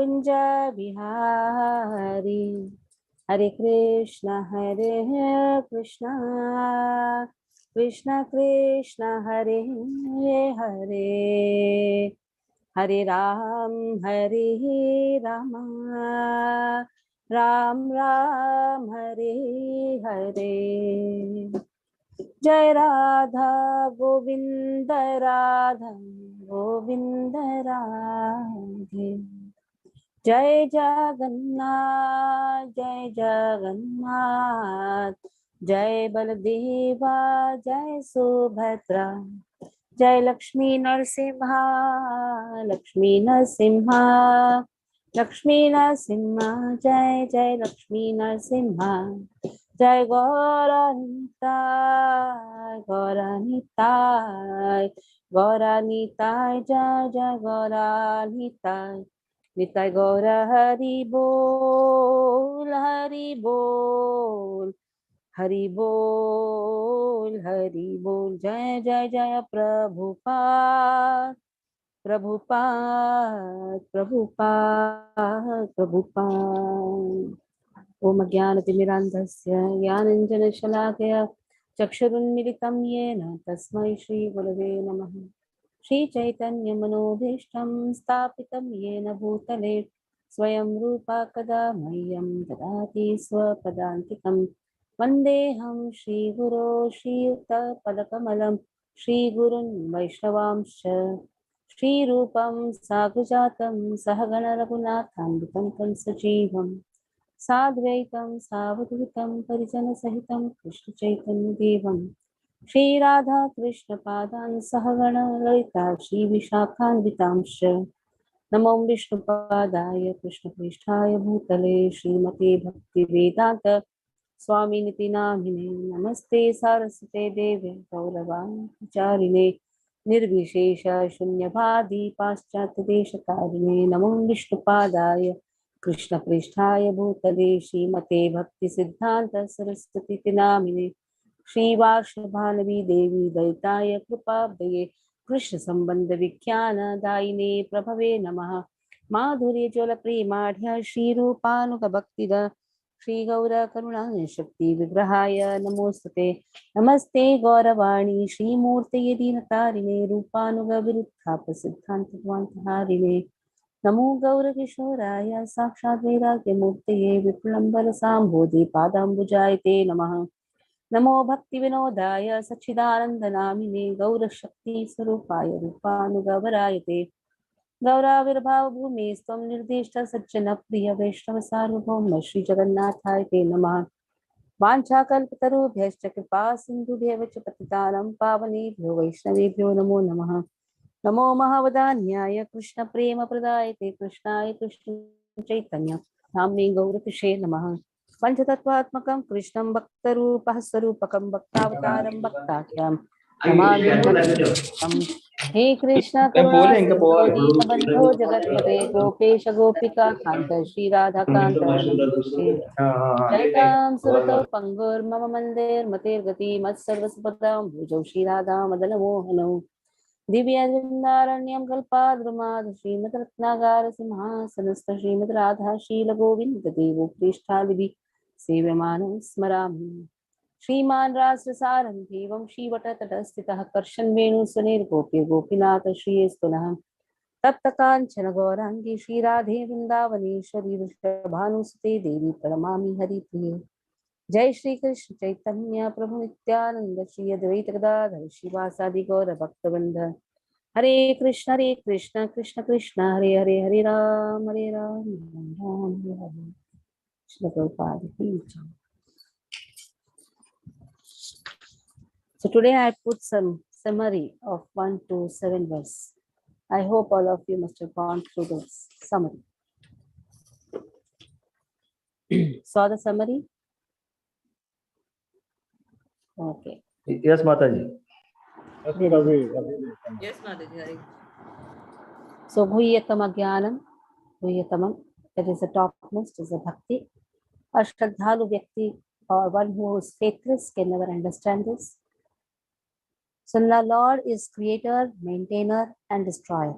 कुंज बिहारी। हरे कृष्णा कृष्णा कृष्ण हरे हरे, हरे राम राम राम हरे हरे। जय राधा गोविंद राधा गोविंद राधे। जय जगन्नाथ जय बलदेवा जय सुभद्रा। जय लक्ष्मी नरसिम्हा लक्ष्मी नरसिम्हा लक्ष्मी नरसिम्हा। जय जय लक्ष्मी नरसिम्हा। जय गौरानिताय गौरानिताय गौरानिताय। जय जय गौरानिताय निताय गौर हरि बोल हरि बोल हरि बोल हरि बोल। जय जय जय प्रभुपाद प्रभुपाद प्रभुपाद प्रभुपाद। ओम अज्ञानतिमिरान्धस्य ज्ञानाञ्जनशलाकया चक्षुरुन्मिलितं येन तस्मै श्रीगुरवे नमः। श्रीचैतन्यमनोभीष्टं स्थापितं येन भूतले स्वयं रूपा कदा मह्यं ददाति स्वपदान्तिकं। वन्देऽहं श्रीगुरो श्रीयुक्तपदकमलं श्रीगुरुन् वैष्णवांश्च श्रीरूपं साग्रजातं सहगण रघुनाथान्वितं तं सजीवं साद्वैतं सावधूतं परिजनसहितं कृष्णचैतन्यदेवं श्री राधा कृष्ण पादान् सहगण ललिता श्री विशाखान्वितांश्च। नमो विष्णुपादाय कृष्णप्रेष्ठाय भूतले श्रीमते भक्तिवेदान्त स्वामिनिति नामिने। नमस्ते सारस्वते देवे गौरवाचारिणे निर्विशेष शून्यवादी पाश्चात्य देशकारिणे। नमो विष्णुपादाय कृष्णप्रेष्ठाय भूतले श्रीमते भक्तिसिद्धान्त सरस्वती नामिने। श्रीवार्षभानवी देवी दयिताय कृपाब्दये कृष्ण संबंध विख्यान दायिने प्रभवे नमः। माधुर्य ज्वल प्रेमाढ्य श्रीरूपानुग भक्तिद श्री गौर करुणा शक्ति विग्रहाय नमोस्तुते। नमस्ते गौरवाणी श्रीमूर्तये दीनतारिणे रूपानुग विरुद्धाप सिद्धान्तहारिणे। नमो गौरकिशोराय साक्षात् वैराग्यमूर्तये विप्लम्बर साम्भोधि पादाम्बुजाय ते नमः। नमो भक्ति विनोदाय सच्चिदानंद नामिने गौरशक्ति स्वरूपाय रूपानुगवराय ते। गौराविर्भाव भूमि स्वं निर्दिष्ट सज्जन प्रिय वैष्णव सार्वभौम श्री जगन्नाथाय ते नमः। वाञ्छाकल्पतरुभ्यश्च कृपा सिन्धुभ्यः च पतितानां पावनेभ्यो वैष्णवेभ्यो नमो नमः। नमो महावदान्याय कृष्ण प्रेम प्रदायते कृष्णाय कृष्ण चैतन्य नाम्ने गौरकृषे नमः। पंचतत्वात्मकं कृष्णं भक्तरूपः स्वरूपकं भक्तावतारं भक्ताख्यं नमामि भक्तम्। हे कृष्ण करुणा सिंधु दीनबन्धो जगत्पते गोपेश गोपिका कान्त श्रीराधाकान्त नमोस्तुते। जयतां सुरतौ पंगुर्मम मन्दिरमतिर्गति मत्सर्वसुभद्रां भुजौ श्रीराधा मदनमोहनौ दिव्यवृन्दारण्यं कल्पाद्रुमाद् श्रीमद्रत्नागार सिंहासनस्थ श्रीमद्राधा शीलगोविन्ददेवो पृष्ठालिभिः सेव्यमानं स्मरामि। श्रीमान् राससारं देवं श्रीवटतटस्थितः कर्षन् वेणुसुनिर्गोप्य गोपीनाथ श्रीयस्तुनः। तप्तकाञ्चन गौराङ्गी श्रीराधे वृन्दावनेश्वरी वृषभानुसुते देवी प्रणमामि हरिप्रिये। जय श्री कृष्ण चैतन्य प्रभु नित्यानंद श्री अद्वैत गदाधर श्रीवासादि गौर भक्तवृंद। हरे कृष्ण कृष्ण कृष्ण हरे हरे हरे राम राम हरे हरे। श्रील प्रभुपाद की जय। So today I put some summary of 1 to 7 verse. I hope all of you must have gone through this summary. Saw the summary? Okay. Yes, Mataji. Yes, Mataji. So Bhuyatam Agyanam, Bhuyatamam, that is the topmost, is a bhakti. A Shraddhalu Vyakti, or one who is faithless, can never understand this. So the Lord is creator, maintainer, and destroyer.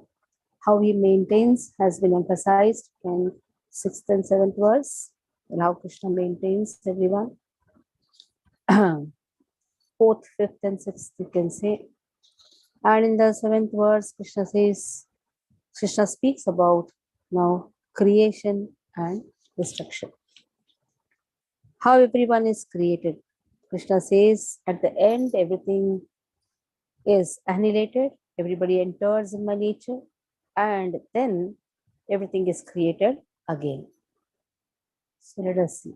How he maintains has been emphasized in 6th and 7th verse, and how Krishna maintains everyone. 4th, 5th, and 6th, you can say. And in the 7th verse, Krishna speaks about now creation and destruction. How everyone is created. Krishna says at the end, everything is annihilated, everybody enters in my nature, and then everything is created again. So let us see.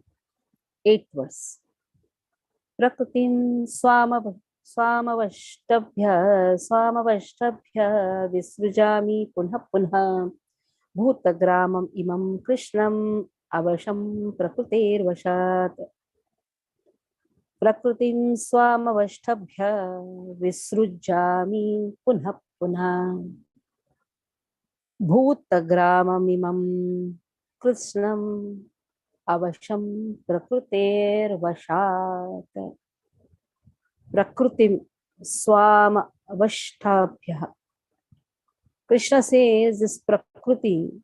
8th verse. Prakritim swamavashtabhya visrujami punha punha bhutagramam imam krishnam avasham prakrutir vashat. Prakritim swamavashtabhya visrujami punha punha bhutagramam imam krishnam avasham prakrutir vashat. Prakritim swam avashtabhya. Krishna says this prakriti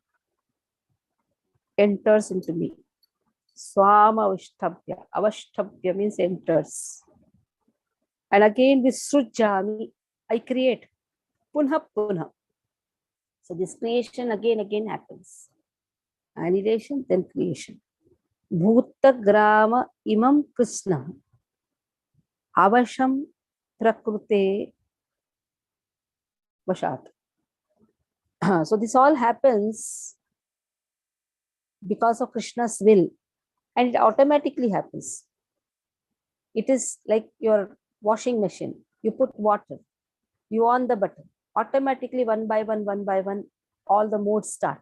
enters into me. Swam avashtabhya. Avashtabhya means enters. And again visrujami, I create. Punha punha. So this creation again happens. Annihilation, then creation. Bhutagrama imam Krishna avasham prakrute vashat. So this all happens because of Krishna's will, and it automatically happens. It is like your washing machine. You put water, you on the button, automatically one by one, all the modes start.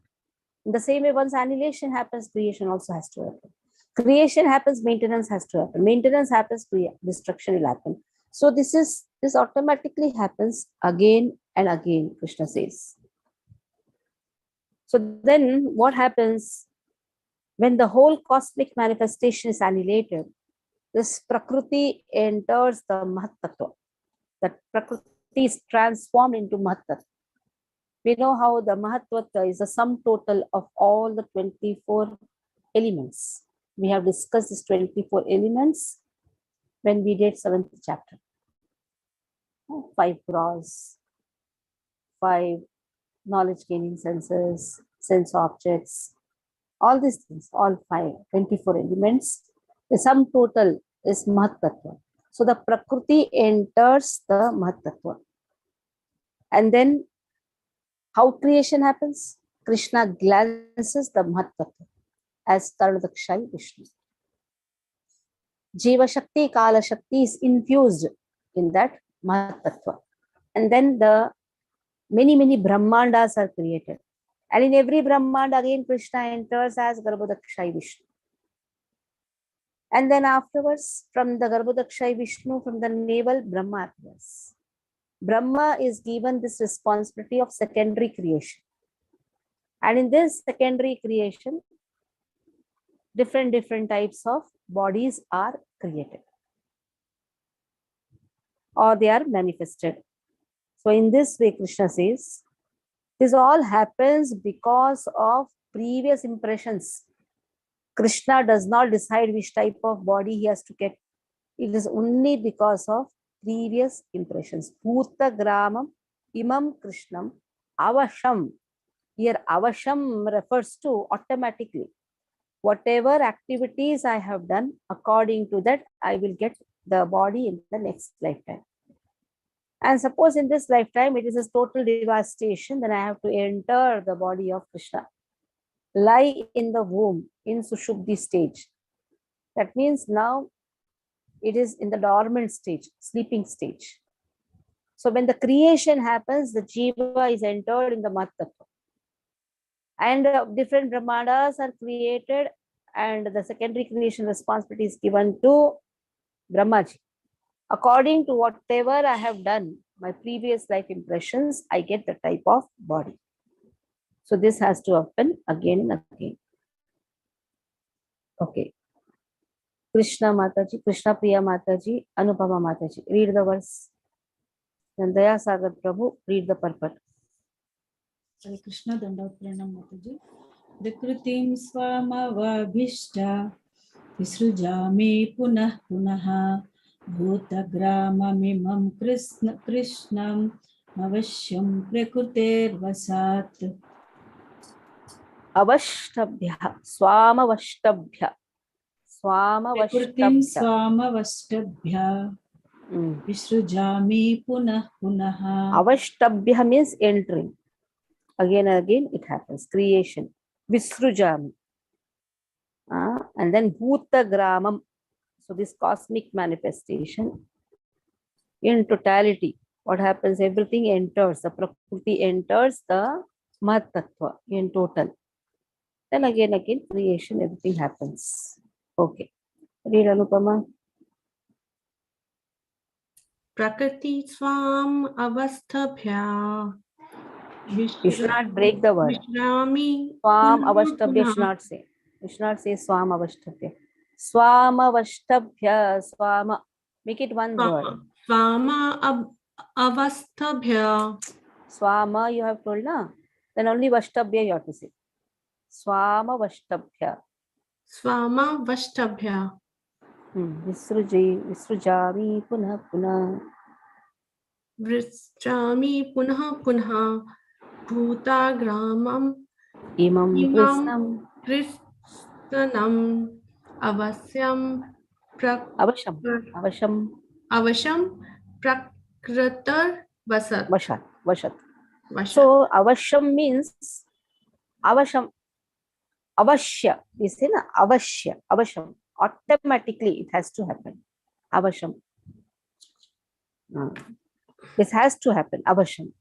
In the same way, once annihilation happens, creation also has to happen. Creation happens, maintenance has to happen. Maintenance happens, destruction will happen. So this automatically happens again and again, Krishna says. So then what happens when the whole cosmic manifestation is annihilated? This Prakriti enters the Mahatattva. That Prakriti is transformed into Mahatattva. We know how the Mahatattva is the sum total of all the 24 elements. We have discussed these 24 elements when we did 7th chapter. 5 gross, 5 knowledge gaining senses, sense objects, all these things, all 24 elements. The sum total is Mahatattva. So the Prakriti enters the Mahatattva. And then how creation happens? Krishna glances the Mahatattva as Karnadakshayi Vishnu. Jiva Shakti, Kala Shakti is infused in that Mahatattva. And then the many Brahmandas are created. And in every Brahmanda, again, Krishna enters as Garbhodakshayi Vishnu. And then afterwards, from the Garbhodakshayi Vishnu, from the navel, Brahma appears. Brahma is given this responsibility of secondary creation. And in this secondary creation, different types of bodies are created, or they are manifested. So in this way, Krishna says, this all happens because of previous impressions. Krishna does not decide which type of body he has to get. It is only because of previous impressions. Bhuta Gramam Imam Krishnam Avasham. Here Avasham refers to automatically. Whatever activities I have done, according to that, I will get the body in the next lifetime. And suppose in this lifetime, it is a total devastation, then I have to enter the body of Krishna. Lie in the womb in Sushubdi stage. That means now it is in the dormant stage, sleeping stage. So when the creation happens, the Jiva is entered in the Mahatattva. And different Brahmandas are created, and the secondary creation responsibility is given to Brahmaji. According to whatever I have done, my previous life impressions, I get the type of body. So this has to happen again and again. Okay. Krishna Mataji, Krishna Priya Mataji, Anupama Mataji. Read the verse. Then Daya Sagar Prabhu, read the purport. Hare Krishna, Dandavat Pranam Mataji. Vikritim swamavabhishta visrujami punah punaha bhutagramamimam krishnam avashyam prakuter vasat. Avashtabhya, swamavashtabhya, Vikritim swamavashtabhya. swamavastabhya visrujami punah punaha. Avashtabhya means entering. Again and again it happens. Creation. Visrujami. And then Bhutagramam. So this cosmic manifestation in totality. What happens? Everything enters. The Prakriti enters the Mahatattva in total. Then again creation, everything happens. Okay. Read Anupama. Prakriti swam avasthabhya. You should not break the word. Vishrami Swam punah avashtabhya punah. should not say. You should not say swam avashtabhya. Swam avashtabhya. Swama. Make it one word. Swama avasthabhya. Swama you have told, na? Then only vashtabhya you have to say. Swama vashtabhya. Swama vashtabhya. Visrujami punah punah. Vrishchami punah punah. Bhutagramam Imam imam krishnam. krishtanam avasyam Avasham. avasham prakratar vasat. Vashat. So avasham means avasham. Avashya. We say na avashya. Avasham. Automatically it has to happen. Avasham. This has to happen. Avasham.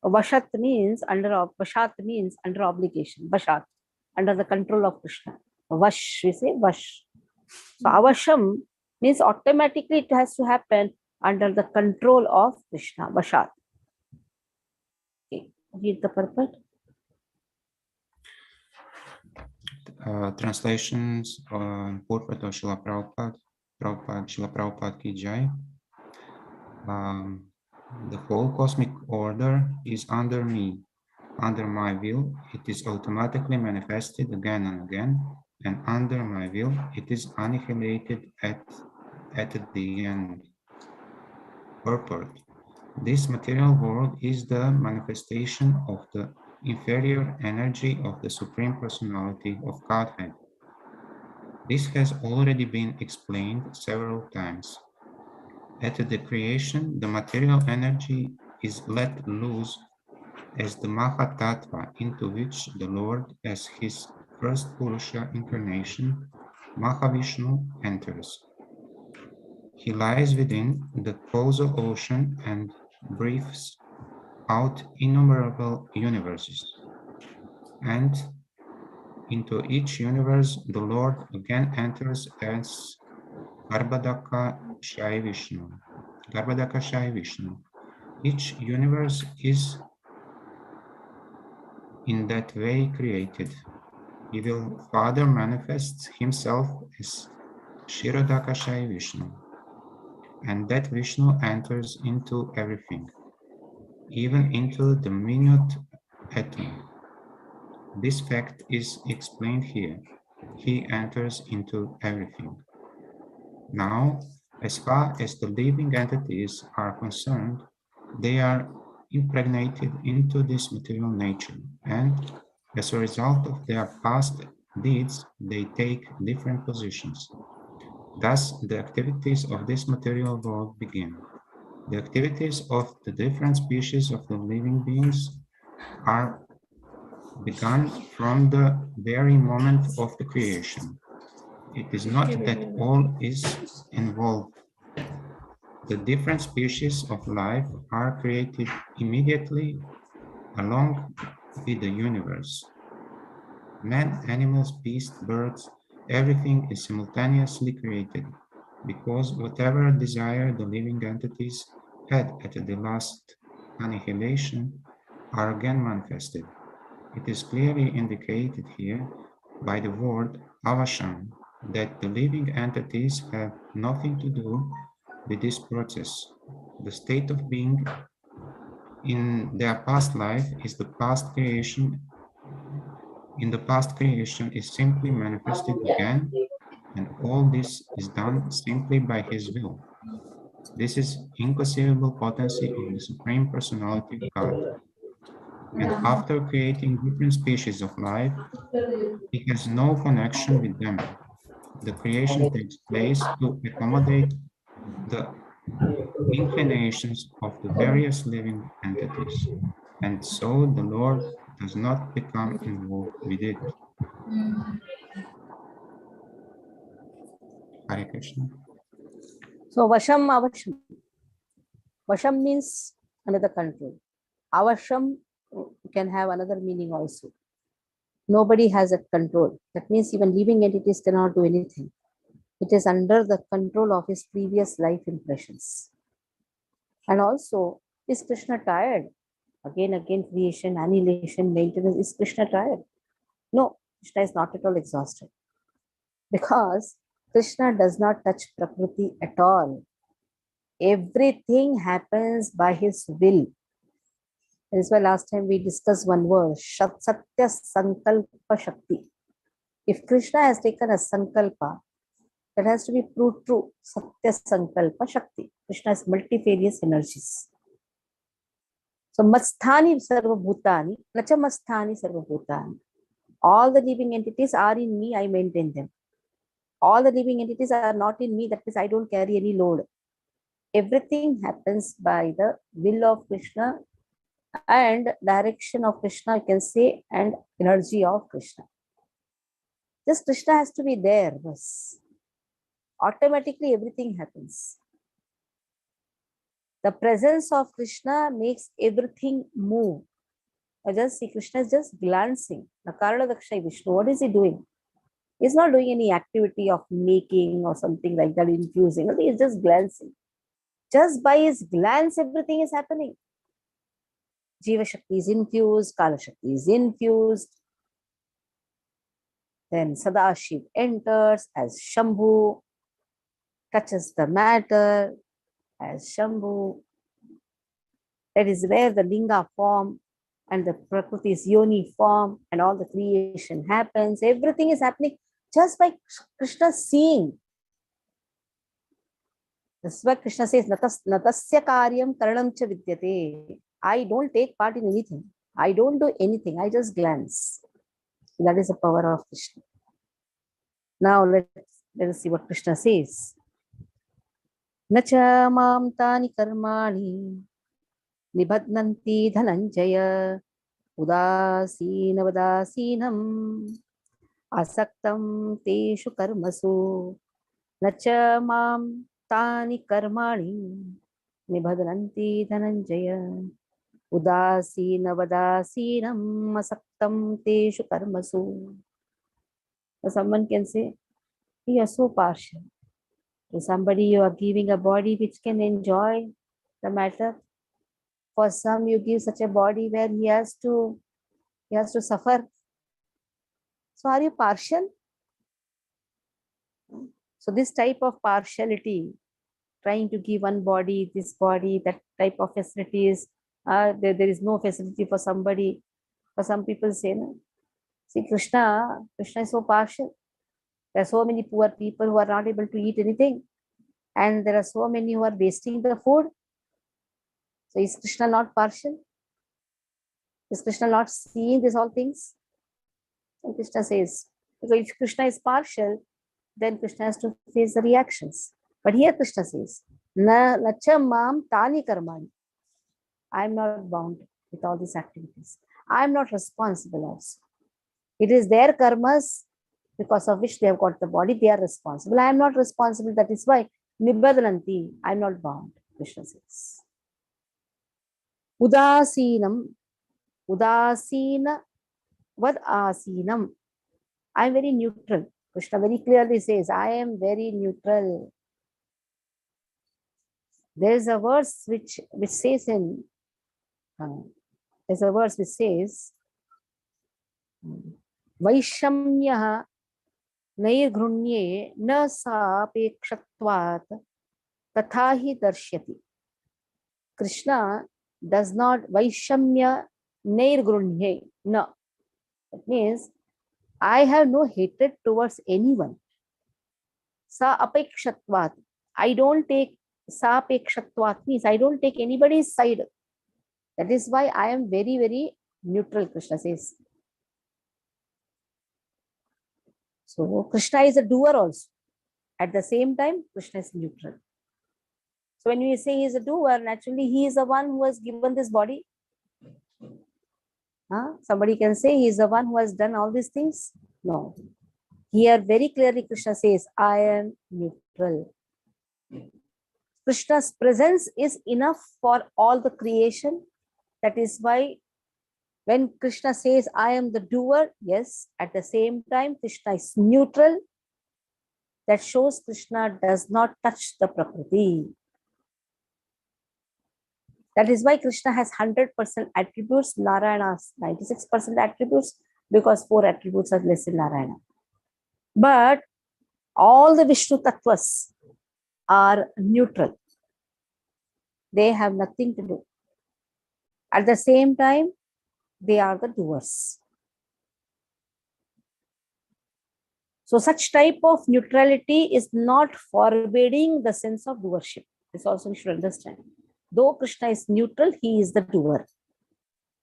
Vashat means under obligation. Vashat. Under the control of Krishna. Vash. We say vash. So avasham means automatically it has to happen under the control of Krishna. Vashat. Okay. Read the purport. Translations on purport of Srila Prabhupada. Srila Prabhupada Ki Jai. The whole cosmic order is under me. Under my will, it is automatically manifested again and again, and under my will, it is annihilated at the end. Purport. This material world is the manifestation of the inferior energy of the Supreme Personality of Godhead. This has already been explained several times. At the creation, the material energy is let loose as the Mahatattva, into which the Lord, as his first Purusha incarnation, Mahavishnu, enters. He lies within the causal ocean and breathes out innumerable universes. And into each universe, the Lord again enters as Garbhadaka Shai Vishnu. Each universe is in that way created. He will further manifest himself as Kshirodaka Shai Vishnu. And that Vishnu enters into everything, even into the minute atom. This fact is explained here. He enters into everything. Now, as far as the living entities are concerned, they are impregnated into this material nature, and as a result of their past deeds, they take different positions. Thus, the activities of this material world begin. The activities of the different species of the living beings are begun from the very moment of the creation. It is not that all is involved. The different species of life are created immediately along with the universe. Men, animals, beasts, birds, everything is simultaneously created, because whatever desire the living entities had at the last annihilation are again manifested. It is clearly indicated here by the word avasham that the living entities have nothing to do with this process. The state of being in their past life is the past creation. In the past creation is simply manifested again, and all this is done simply by His will. This is inconceivable potency of the Supreme Personality of God. And after creating different species of life, He has no connection with them. The creation takes place to accommodate the inclinations of the various living entities, and so the Lord does not become involved with it. Hare Krishna. So Vasham Avasham. Vasham means another control. Avasham can have another meaning also. Nobody has a control. That means even living entities cannot do anything. It is under the control of his previous life impressions. And also, is Krishna tired? Again, creation, annihilation, maintenance. Is Krishna tired? No, Krishna is not at all exhausted. Because Krishna does not touch Prakriti at all. Everything happens by his will. That is why last time we discussed one verse, Satya Sankalpa Shakti. If Krishna has taken a Sankalpa, that has to be proved true. Satya Sankalpa Shakti. Krishna has multifarious energies. So Masthani Sarva Bhutani, Nacha Masthani Sarva Bhutani. All the living entities are in me, I maintain them. All the living entities are not in me, that means I don't carry any load. Everything happens by the will of Krishna and direction of Krishna, you can say, and energy of Krishna. Just Krishna has to be there. Bas. Automatically everything happens. The presence of Krishna makes everything move. I just see Krishna is just glancing. Nakarana Dakshay Vishnu, what is he doing? He's not doing any activity of making or something like that, infusing. He's just glancing. Just by his glance, everything is happening. Jiva Shakti is infused, Kala Shakti is infused. Then Sadashiv enters as Shambhu, touches the matter as Shambhu. That is where the Linga form and the Prakriti's Yoni form and all the creation happens. Everything is happening just by Krishna seeing. That's why Krishna says, Natasya karyam karanam cha vidyate. I don't take part in anything. I don't do anything. I just glance. That is the power of Krishna. Now let us see what Krishna says. Nacha mam tani karmani nibadnanti dhananjaya udasina vadasinam asaktam teshu karmasu nacha mam tani karmani nibadnanti dhananjaya udasina vadasinam asaktam teshu karmasu. Someone can say, you are so partial. To somebody you are giving a body which can enjoy the matter. For some you give such a body where he has to suffer. So are you partial? So this type of partiality, trying to give one body, this body, that type of facilities, there is no facility for somebody. For some people say, no. See, Krishna is so partial. There are so many poor people who are not able to eat anything. And there are so many who are wasting the food. So is Krishna not partial? Is Krishna not seeing these all things? And Krishna says, because if Krishna is partial, then Krishna has to face the reactions. But here Krishna says, Nacha mam tani karmani. I am not bound with all these activities. I am not responsible also. It is their karmas because of which they have got the body. They are responsible. I am not responsible. That is why Nibadalanti, I am not bound, Krishna says. Udasinam, Udasina vad asinam. I am very neutral. Krishna very clearly says, I am very neutral. There is a verse which says in, there's a verse which says, Vaishamyaha Nairgrunye na sapekshatvat tathahi darshyati. Krishna does not Vaishamya Nairgrunhe. No. That means I have no hatred towards anyone. Sa apekshatvat. I don't take sa apekshatvat means I don't take anybody's side. That is why I am very, very neutral, Krishna says. So Krishna is a doer also. At the same time, Krishna is neutral. So when we say he is a doer, naturally he is the one who has given this body. Somebody can say he is the one who has done all these things. No. Here very clearly Krishna says, I am neutral. Krishna's presence is enough for all the creation. That is why when Krishna says, I am the doer, yes, at the same time, Krishna is neutral. That shows Krishna does not touch the Prakriti. That is why Krishna has 100% attributes, Narayana has 96% attributes, because 4 attributes are less in Narayana. But all the Vishnu Tattvas are neutral. They have nothing to do. At the same time, they are the doers. So such type of neutrality is not forbidding the sense of doership. This also we should understand. Though Krishna is neutral, he is the doer.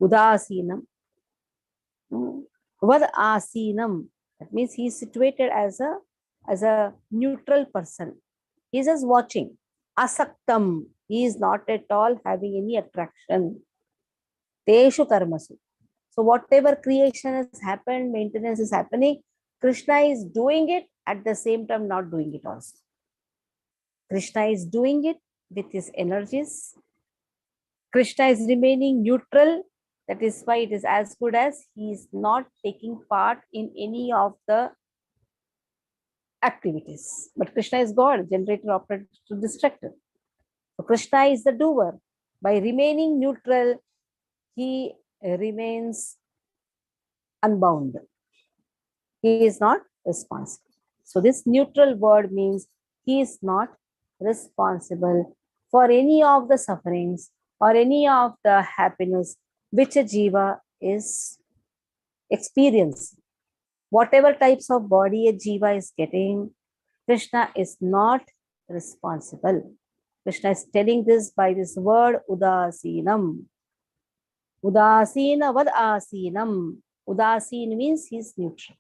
Udasinam. Vad asinam. That means he is situated as a neutral person. He is just watching. Asaktam. He is not at all having any attraction. Teshu karmasu. So whatever creation has happened, maintenance is happening, Krishna is doing it, at the same time not doing it also. Krishna is doing it with his energies. Krishna is remaining neutral. That is why it is as good as he is not taking part in any of the activities. But Krishna is God, generator, operator, destructor. So Krishna is the doer. By remaining neutral, he remains unbound. He is not responsible. So this neutral word means he is not responsible for any of the sufferings or any of the happiness which a jiva is experiencing. Whatever types of body a jiva is getting, Krishna is not responsible. Krishna is telling this by this word udasinam. Udasina vad asinam. Udasin means he is neutral.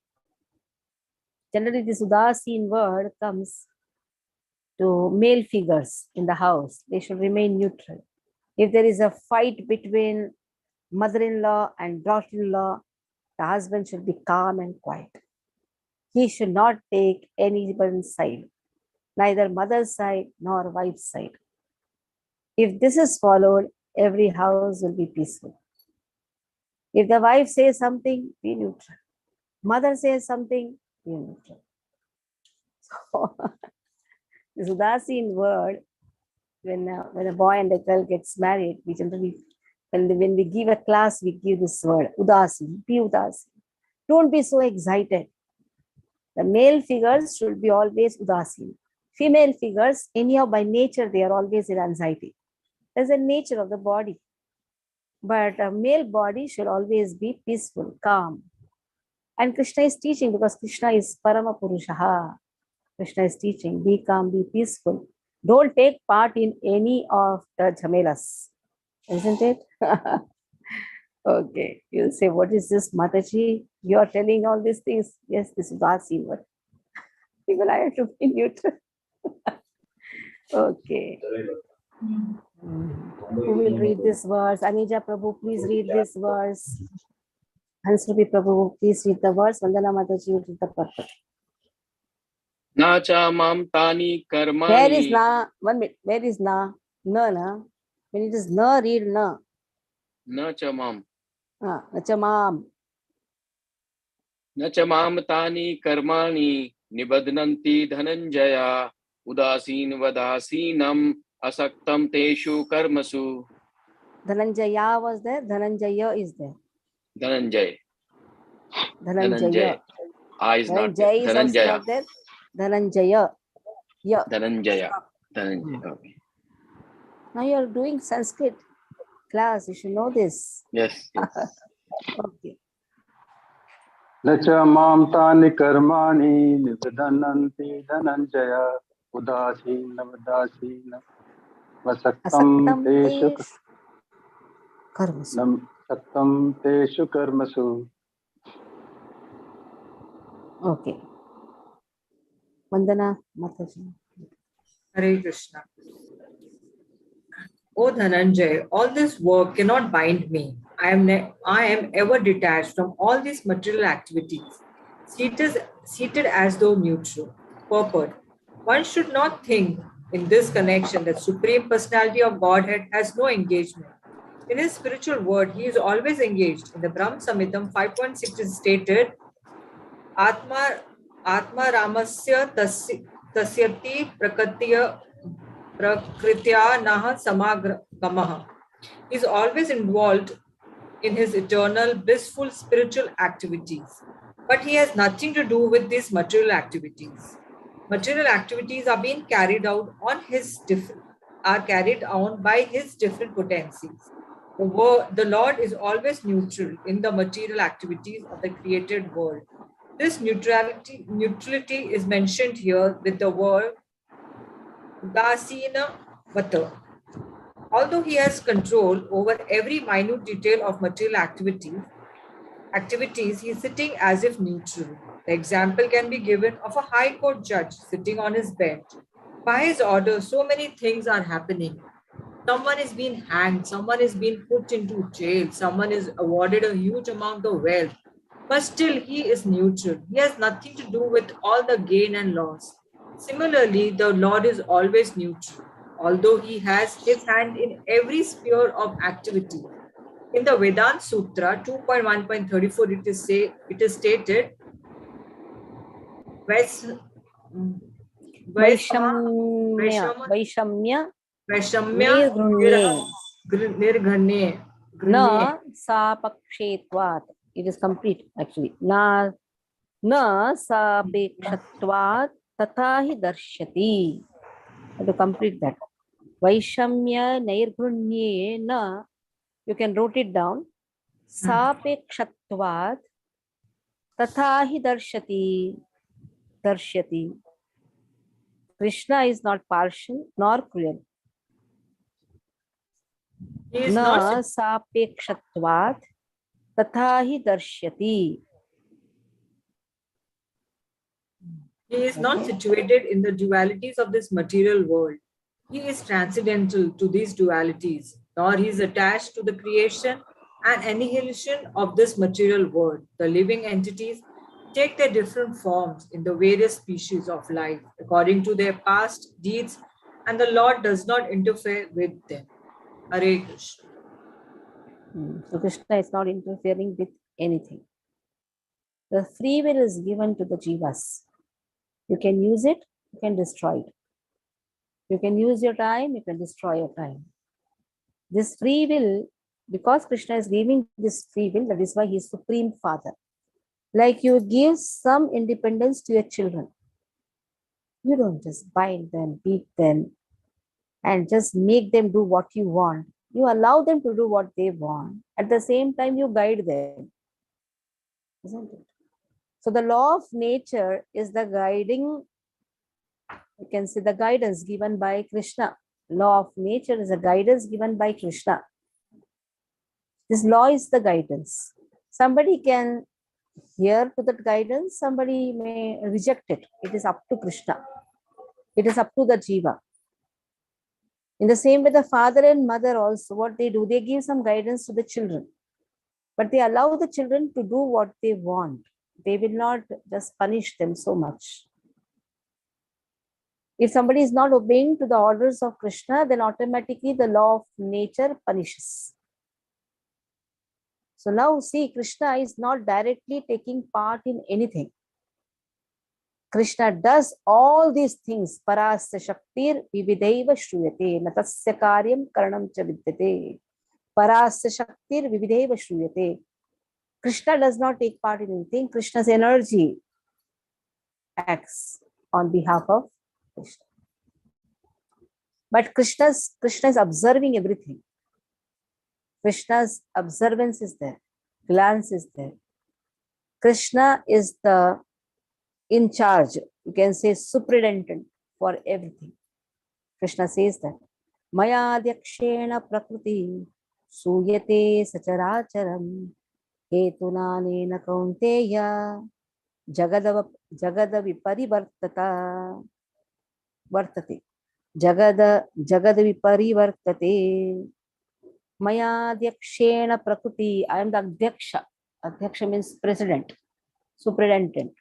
Generally, this udasin word comes to male figures in the house. They should remain neutral. If there is a fight between mother-in-law and daughter-in-law, the husband should be calm and quiet. He should not take anyone's side, neither mother's side nor wife's side. If this is followed, every house will be peaceful. If the wife says something, be neutral. Mother says something, be neutral. So, this udasin word, when a boy and a girl gets married, we generally, when we give a class, we give this word, udasin, be udasin. Don't be so excited. The male figures should be always udasin. Female figures, anyhow, by nature, they are always in anxiety. That's the nature of the body. But a male body should always be peaceful, calm. And Krishna is teaching, because Krishna is Parama Purushaha. Krishna is teaching, be calm, be peaceful. Don't take part in any of the jhamelas. Isn't it? Okay. You'll say, what is this, Mataji? You are telling all these things. Yes, this is udasin word. People, I have to be neutral. Okay. Who will read this verse? Anija Prabhu, please read this verse. Hansubi Prabhu, please read the verse. Vandana Mataji will read the purport. Na cha mam tani karmani. Where is na? 1 minute. Where is na? Na, na. When it is na, read na. Na cha mam. Nacha mam. Na cha mam tani karmani nibadnanti dhananjaya udasin vadasinam asaktam teshu karmasu. Dhananjaya was there. Dhananjaya is there. Dhananjay. Dhananjaya. I is not there. Dhananjay is also not there. Dhananjaya. Yeah. Dhananjaya. Dhananjaya. Okay. Now you are doing Sanskrit. Class, you should know this. Yes. Okay. Nacha mamtani karmani nibdananti dhananjaya udasina vadasina vasaktam teshu karmasu. Okay. Vandana Mataji. Hare Krishna. O Dhananjay, all this work cannot bind me. I am ever detached from all these material activities, seated as though neutral. Purport. One should not think in this connection that Supreme Personality of Godhead has no engagement. In his spiritual world, he is always engaged. In the Brahm Samhitam 5.6 is stated, Atma Ramasya tasyati prakritya naha samagamaha. He is always involved in his eternal blissful spiritual activities, but he has nothing to do with these material activities. Material activities are being carried out on by his different potencies. The Lord is always neutral in the material activities of the created world. This neutrality is mentioned here with the word Udasina Vata. Although he has control over every minute detail of material activities, he is sitting as if neutral. The example can be given of a high court judge sitting on his bench. By his order, so many things are happening. Someone is being hanged, someone is being put into jail, someone is awarded a huge amount of wealth. But still, he is neutral. He has nothing to do with all the gain and loss. Similarly, the Lord is always neutral, although he has his hand in every sphere of activity. In the Vedanta Sutra 2.1.34, it is stated, Vaishamya Nirghanye na sapakshetvat. It is complete actually. Na sapekshatvat tatahi darshyati. To complete that. Vaishamya nairgrunye na. You can write it down. Sapekshatvat tatahi darshyati. Krishna is not partial nor cruel. Na sapekshatvat tatahi darshyati. He is not situated in the dualities of this material world. He is transcendental to these dualities, nor he is attached to the creation and annihilation of this material world. The living entities take their different forms in the various species of life according to their past deeds, and the Lord does not interfere with them. Hare Krishna. So Krishna is not interfering with anything. The free will is given to the jivas. You can use it, you can destroy it. You can use your time, you can destroy your time. This free will, because Krishna is giving this free will, that is why he is Supreme Father. Like you give some independence to your children. You don't just bind them, beat them, and just make them do what you want. You allow them to do what they want. At the same time, you guide them. Isn't it? So the law of nature is the guiding, you can say the guidance given by Krishna. Law of nature is a guidance given by Krishna. This law is the guidance. Somebody can hear to that guidance, somebody may reject it. It is up to Krishna. It is up to the jiva. In the same way, the father and mother also, what they do, they give some guidance to the children. But they allow the children to do what they want. They will not just punish them so much. If somebody is not obeying to the orders of Krishna, then automatically the law of nature punishes. So now see, Krishna is not directly taking part in anything. Krishna does all these things. Parasya Shaktir vividaiva shruyate natasya karyam karanam cha vidyate. Parasya Shaktir vividaiva shruyate. Krishna does not take part in anything. Krishna's energy acts on behalf of Krishna. But Krishna is observing everything. Krishna's observance is there, glance is there. Krishna is the in charge, you can say superintendent for everything. Krishna says that Maya Dyakshena Prakriti Suyate Sacharacharam Hetunanena Kaunteya Jagadavi Parivartata Vartate Jagadavi Parivartate Maya Dyakshena Prakriti. I am the Adhyaksha. Adhyaksha means president, superintendent.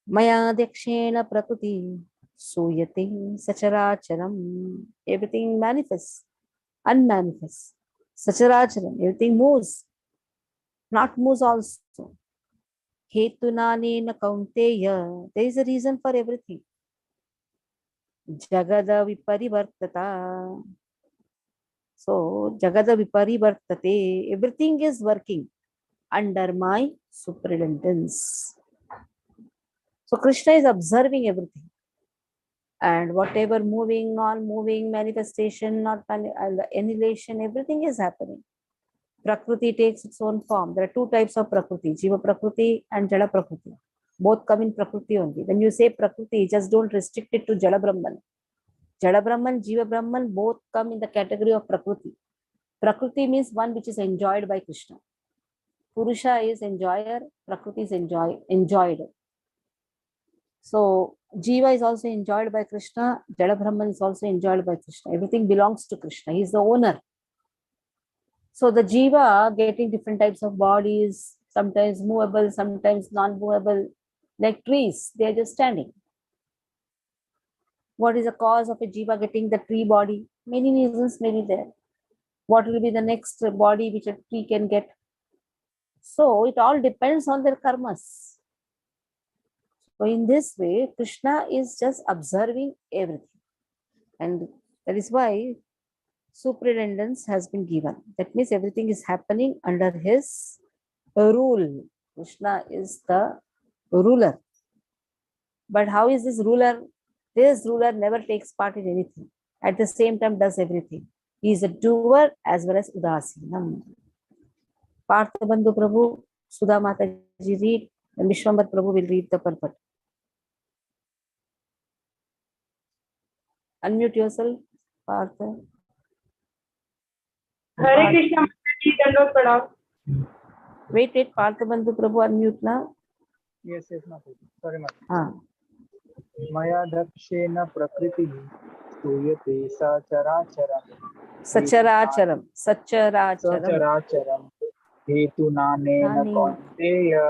Maya Dyakshena Prakriti Suyate Sacharacharam. Everything manifests, unmanifests. Sacharacharam, everything moves, not moves also. Hetunanena Kaunteya. There is a reason for everything. Jagada Viparivartata. So, Jagada Viparivartate. Everything is working under my superintendence. So, Krishna is observing everything. And whatever moving, non-moving, manifestation, not annihilation, everything is happening. Prakriti takes its own form. There are two types of Prakriti, Jiva Prakriti and Jala Prakriti. Both come in Prakriti only. When you say Prakriti, just don't restrict it to Jala Brahman. Jala Brahman, Jiva Brahman, both come in the category of Prakriti. Prakriti means one which is enjoyed by Krishna. Purusha is enjoyer, Prakriti is enjoyed. So, Jiva is also enjoyed by Krishna, Jada Brahman is also enjoyed by Krishna. Everything belongs to Krishna. He is the owner. So, the Jiva getting different types of bodies, sometimes movable, sometimes non-movable, like trees, they are just standing. What is the cause of a Jiva getting the tree body? Many reasons may be there. What will be the next body which a tree can get? So, it all depends on their karmas. So in this way, Krishna is just observing everything. And that is why superintendence has been given. That means everything is happening under his rule. Krishna is the ruler. But how is this ruler? This ruler never takes part in anything. At the same time does everything. He is a doer as well as Udasinam. Parthabandhu Prabhu, Sudha Mataji read, and Vishwambar Prabhu will read the purport. Unmute yourself, Partha. Hare Krishna Mataji, Dandot Pranam. Wait, Parthabandhu Prabhu, unmute now. Yes, Mataji. Sorry, Mataji. Maya dakshena prakriti suyate Sacharacharam. Sacharacharam. Hetunanena kaunteya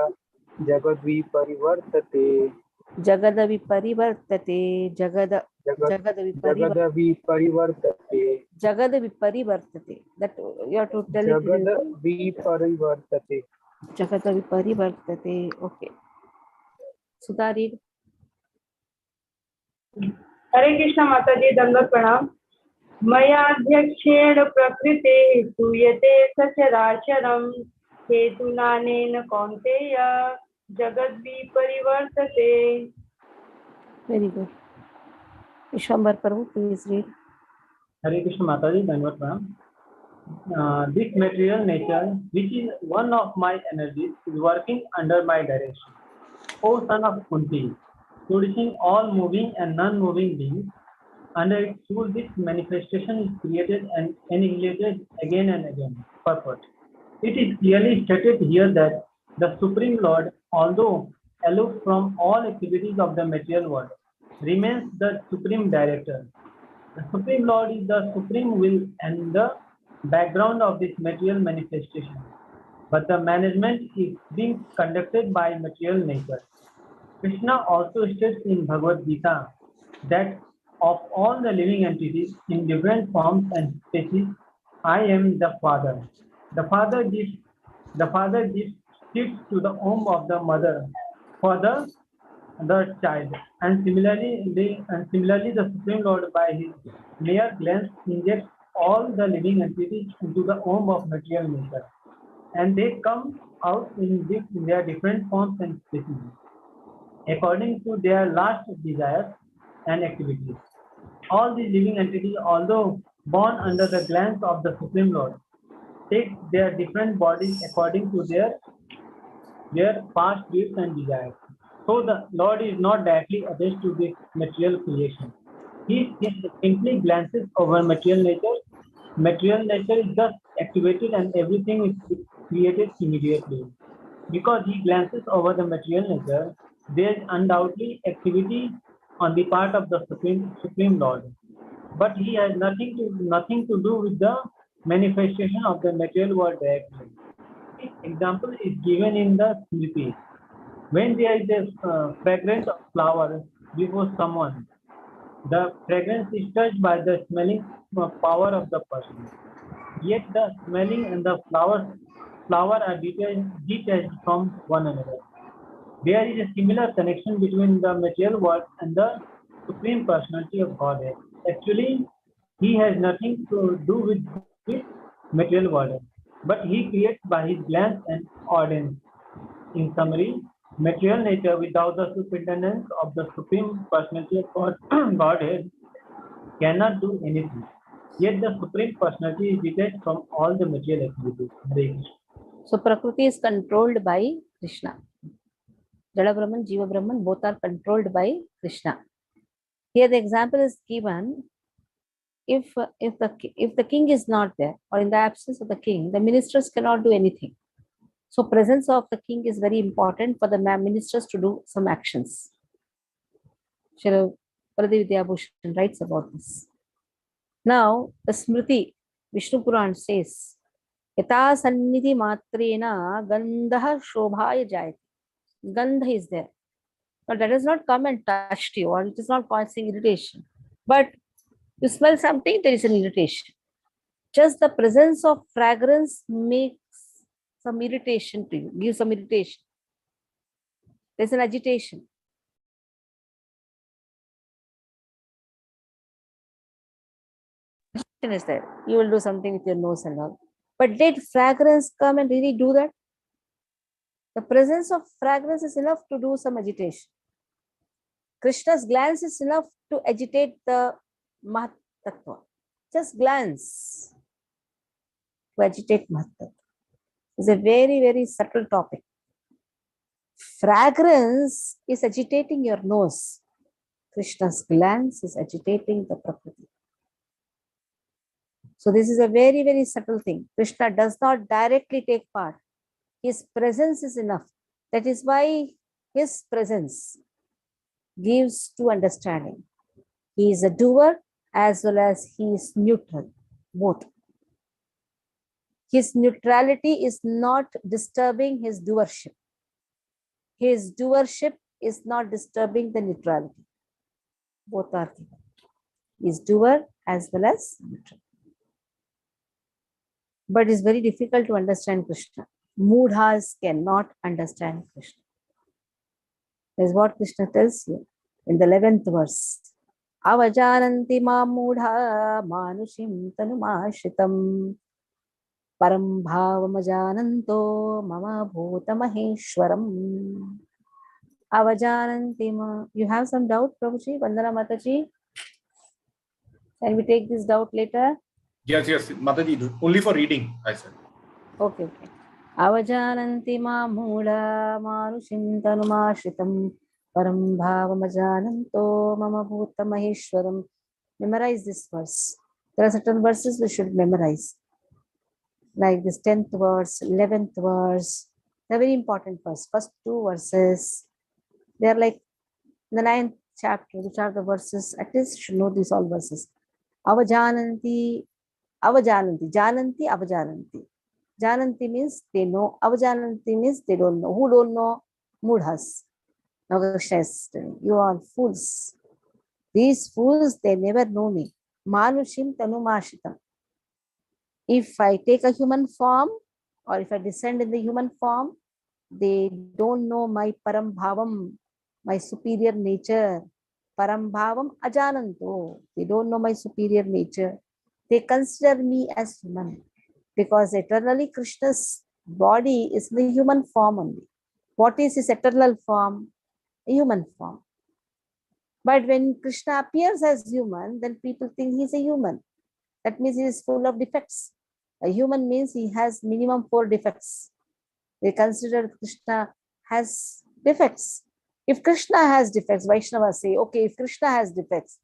jagadvi parivartate. Jagadavi parivartate. Jagadavi parivartate. Jagadavi parivartate. That you have to tell it. Jagadavi parivartate. Jagadavi parivartate. Okay. Sudha, read. Hare Krishna Mataji, Dandot Pranam. Maya Dhyakshen Prakriti Suyate Sacharacharam Hetunanena Kaunteya Jagadvi Parivartate. Very good. Vishwambar Prabhu, please read. Hare Krishna Mataji, Dandot Pranam. This material nature, which is one of my energies, is working under my direction. O son of Kunti, producing all moving and non-moving beings, under its rule, this manifestation is created and annihilated again and again. Purport. It is clearly stated here that the Supreme Lord, although aloof from all activities of the material world, remains the Supreme Director. The Supreme Lord is the Supreme Will and the background of this material manifestation. But the management is being conducted by material nature. Krishna also states in Bhagavad Gita that of all the living entities in different forms and species, I am the Father. The Father gives seeds to the womb of the mother for the child, and similarly the Supreme Lord by his mere glance injects all the living entities into the womb of material nature, and they come out in their different forms and species according to their last desires and activities. All these living entities, although born under the glance of the Supreme Lord, take their different bodies according to their past deeds and desires. So the Lord is not directly attached to this material creation. He simply glances over material nature. Material nature is just activated and everything is created immediately. Because he glances over the material nature, there is undoubtedly activity on the part of the Supreme Lord. But he has nothing to do with the manifestation of the material world directly. This example is given in the Smriti. When there is a fragrance of flower before someone, the fragrance is touched by the smelling power of the person. Yet the smelling and the flower are detached from one another. There is a similar connection between the material world and the Supreme Personality of Godhead. Actually, he has nothing to do with material world, but he creates by his glance and ordinance. In summary, material nature without the superintendence of the Supreme Personality of Godhead cannot do anything. Yet the Supreme Personality is detached from all the material activities. So Prakriti is controlled by Krishna. Jada Brahman, Jiva Brahman, both are controlled by Krishna. Here the example is given. If the king is not there, or in the absence of the king, the ministers cannot do anything. So presence of the king is very important for the ministers to do some actions. Shri Paradi Vidyabhushan writes about this. Now the Smriti, Vishnu Puran says, Yata sannidhi matrena gandha shobhaya jayati. Gandha is there. But that does not come and touch you, or it is not causing irritation. But you smell something, there is an irritation. Just the presence of fragrance makes some irritation to you, gives some irritation. There's an agitation. Is there. You will do something with your nose and all. But did fragrance come and really do that? The presence of fragrance is enough to do some agitation. Krishna's glance is enough to agitate the Mahat Tattva. Just glance to agitate Mahat Tattva. It's a very, very subtle topic. Fragrance is agitating your nose. Krishna's glance is agitating the Prakriti. So this is a very, very subtle thing. Krishna does not directly take part. His presence is enough. That is why his presence gives to understanding. He is a doer as well as he is neutral, both. His neutrality is not disturbing his doership. His doership is not disturbing the neutrality. Both are given. He is doer as well as neutral. But it's very difficult to understand Krishna. Mudhas cannot understand Krishna. That's what Krishna tells you in the 11th verse. Avajananti ma mudha manushim tanumashritam param bhavam ajananto mama bhuta maheshwaram. Avajananti ma. You have some doubt, Prabhuji? Vandana Mataji? Can we take this doubt later? Yes, Mataji, only for reading, I said. Okay. Avajananti ma mudha manushim tanumashritam param bhavam ajananto mama bhuta maheshwaram. Memorize this verse. There are certain verses we should memorize. Like this 10th verse, 11th verse. They're very important verse. First two verses. They are like in the 9th chapter, which are the verses. At least you should know these all verses. Avajananti, avajananti, jananti, avajananti. Jananti means they know. Avajananti means they don't know. Who don't know? Mudhas. Now Krishna is telling, you are fools. These fools, they never know me. Manushim tanumashitam. If I take a human form, or if I descend in the human form, they don't know my param bhavam, my superior nature. Param bhavam ajananto. They don't know my superior nature. They consider me as human. Because eternally Krishna's body is in the human form only. What is his eternal form? A human form. But when Krishna appears as human, then people think he's a human. That means he is full of defects. A human means he has minimum 4 defects. They consider Krishna has defects. If Krishna has defects, Vaishnavas say, okay, if Krishna has defects,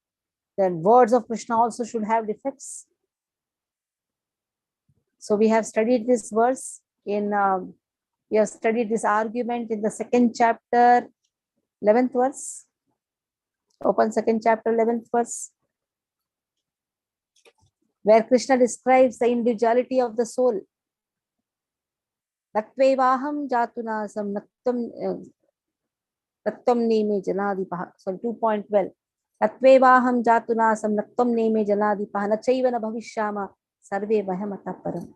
then words of Krishna also should have defects. So we have studied this verse in, we have studied this argument in the 2nd chapter, 11th verse. Open 2nd chapter, 11th verse, where Krishna describes the individuality of the soul. Natvevaham jatunasam naktam neme janadipaha. So 2.12. Natvevaham jatunasam naktam neme janadipaha nachaiva na bhavishyama sarve vayamata param.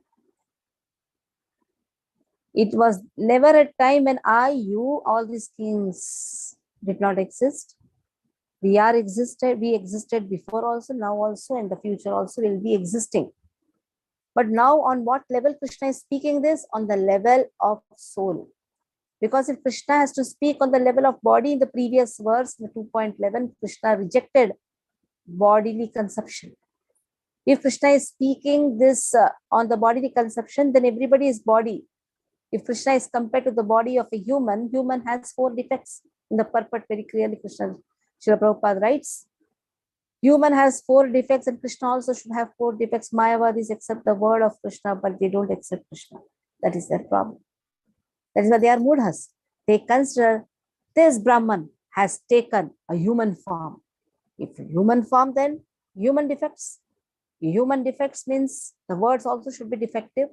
It was never a time when I, you, all these kings did not exist. We existed before also, now also, and the future also will be existing. But now on what level Krishna is speaking this? On the level of soul. Because if Krishna has to speak on the level of body in the previous verse, in 2.11, Krishna rejected bodily conception. If Krishna is speaking this on the bodily conception, then everybody is body. If Krishna is compared to the body of a human, human has 4 defects. In the purport very clearly, Krishna, Srila Prabhupada writes, human has 4 defects and Krishna also should have 4 defects. Mayavadis accept the word of Krishna, but they don't accept Krishna. That is their problem. That is why they are mudhas. They consider this Brahman has taken a human form. If human form, then human defects. Human defects means the words also should be defective.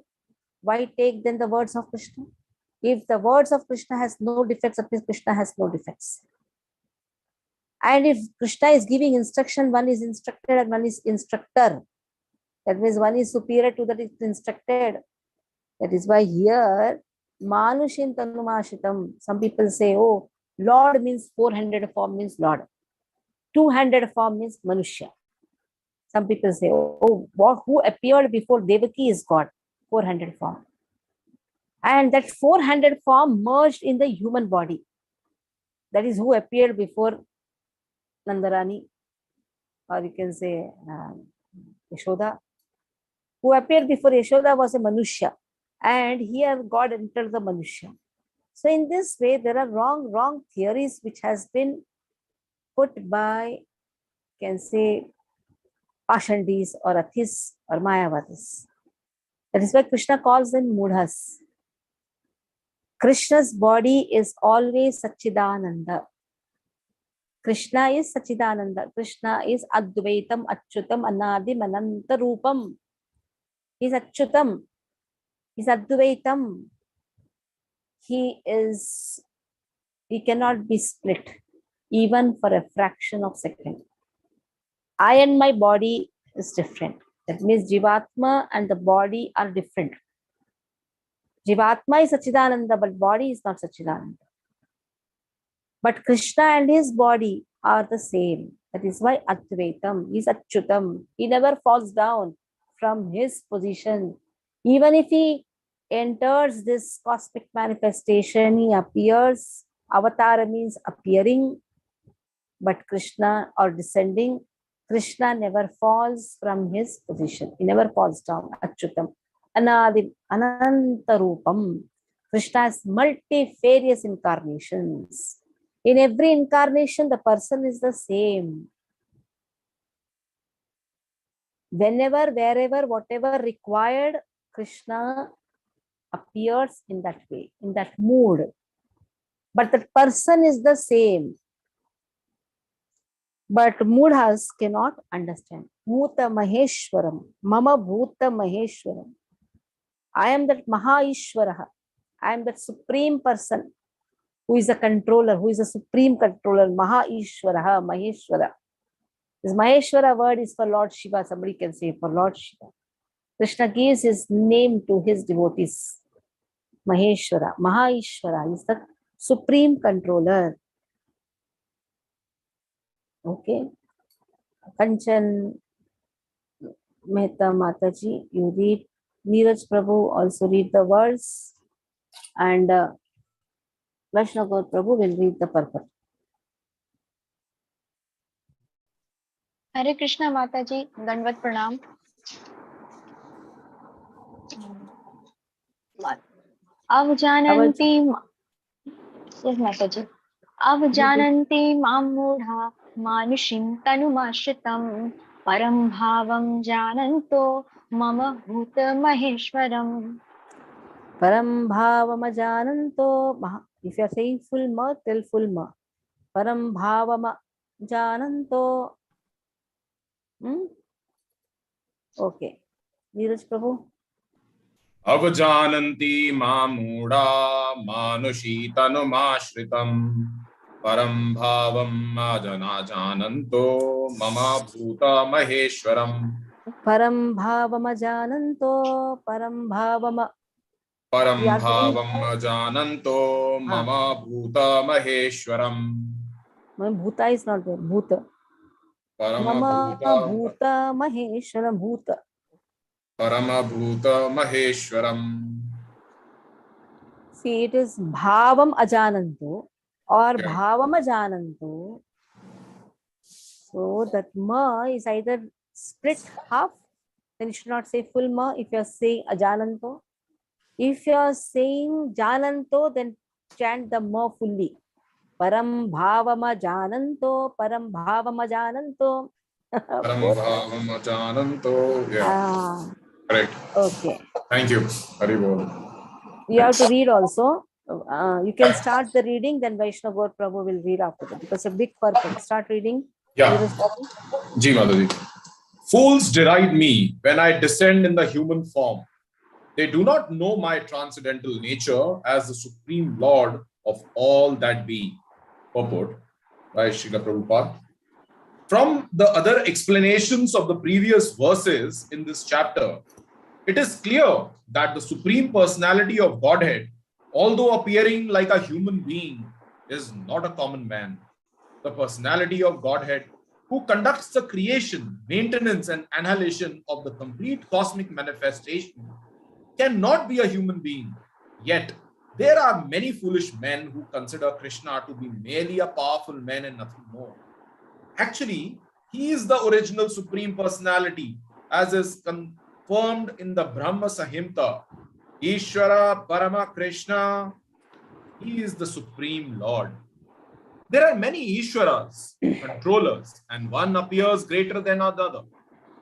Why take then the words of Krishna? If the words of Krishna has no defects, at least Krishna has no defects. And if Krishna is giving instruction, one is instructed and one is instructor. That means one is superior to that is instructed. That is why here, Manushin Tanumashitam, some people say, oh, Lord means 400 form means Lord. 200 form means Manushya. Some people say, oh, who appeared before Devaki is God. 400 form. And that 400 form merged in the human body. That is who appeared before Nandarani, or you can say Yashoda. Who appeared before Yashoda was a Manushya. And here God entered the Manushya. So in this way, there are wrong theories which has been put by, can say, Pashandis or Athis or Mayavadis. That is why Krishna calls them mudhas. Krishna's body is always Satchidananda. Krishna is Satchidananda. Krishna is Advaitam, Achyutam, Anadim, Anantarupam. He is Achyutam. He is Advaitam. He cannot be split even for a fraction of a second. I and my body is different. That means Jivatma and the body are different. Jivatma is Satchidananda, but body is not Satchidananda. But Krishna and his body are the same. That is why Advaitam, he is Achyutam. He never falls down from his position. Even if he enters this cosmic manifestation, he appears. Avatara means appearing, but Krishna or descending. Krishna never falls from his position. He never falls down. Achyutam. Anadim, Anantarupam. Krishna has multifarious incarnations. In every incarnation, the person is the same. Whenever, wherever, whatever required, Krishna appears in that way, in that mood. But the person is the same. But mudhas cannot understand. Bhuta Maheshwaram. Mama Bhuta Maheshwaram. I am that Mahaishwaraha. I am that supreme person who is a controller, who is a supreme controller. Mahaishwaraha, Maheshwara. This Maheshwara word is for Lord Shiva. Somebody can say for Lord Shiva. Krishna gives his name to his devotees. Maheshwara. Mahaishwara is the supreme controller. Okay. Kanchan Mehta Mataji, you read. Neeraj Prabhu also read the verse. And Vaishnava Prabhu will read the purport. Hare Krishna Mataji, Dandvat Pranam. अवजानन्ति yes Mataji अवजानन्ति मां मूढा मानुषीं तनुमाश्रितं परं भावं जानन्तो मम भूतमहेश्वरम् Param bhavama jananto. If you are saying full ma, tell full ma. Param bhavama jananto. Okay. Neeraj Prabhu. Avajananti mamura manushi tanumashritam param bhavam ajanajananto mama bhuta maheshwaram. Param bhavama jananto. Param bhavama. Param bhavam ajananto mama bhuta maheshwaram. Bhuta is not there. Bhuta. Mama bhuta maheshwaram. Bhuta. Parama bhuta maheshwaram. See, it is bhavam ajananto or bhavam ajananto. So that ma is either split half, then you should not say full ma if you are saying ajananto. If you are saying jananto, then chant the ma fully. Param bhavama jananto, param bhavama jananto. Param bhavama jananto. Yeah. Correct. Okay. Thank you. Hari bol. You have to read also. You can start the reading, then Vaishnava Gaur Prabhu will read after that. Because a big purpose. Start reading. Yeah. Ji Mataji. Fools deride me when I descend in the human form. They do not know my transcendental nature as the Supreme Lord of all that be. Purport by Srila Prabhupada. From the other explanations of the previous verses in this chapter, it is clear that the Supreme Personality of Godhead, although appearing like a human being, is not a common man. The personality of Godhead, who conducts the creation, maintenance, and annihilation of the complete cosmic manifestation, cannot be a human being. Yet, there are many foolish men who consider Krishna to be merely a powerful man and nothing more. Actually, he is the original Supreme Personality, as is confirmed in the Brahma Samhita. Ishvara Parama Krishna, he is the Supreme Lord. There are many Ishwaras, controllers, and one appears greater than another.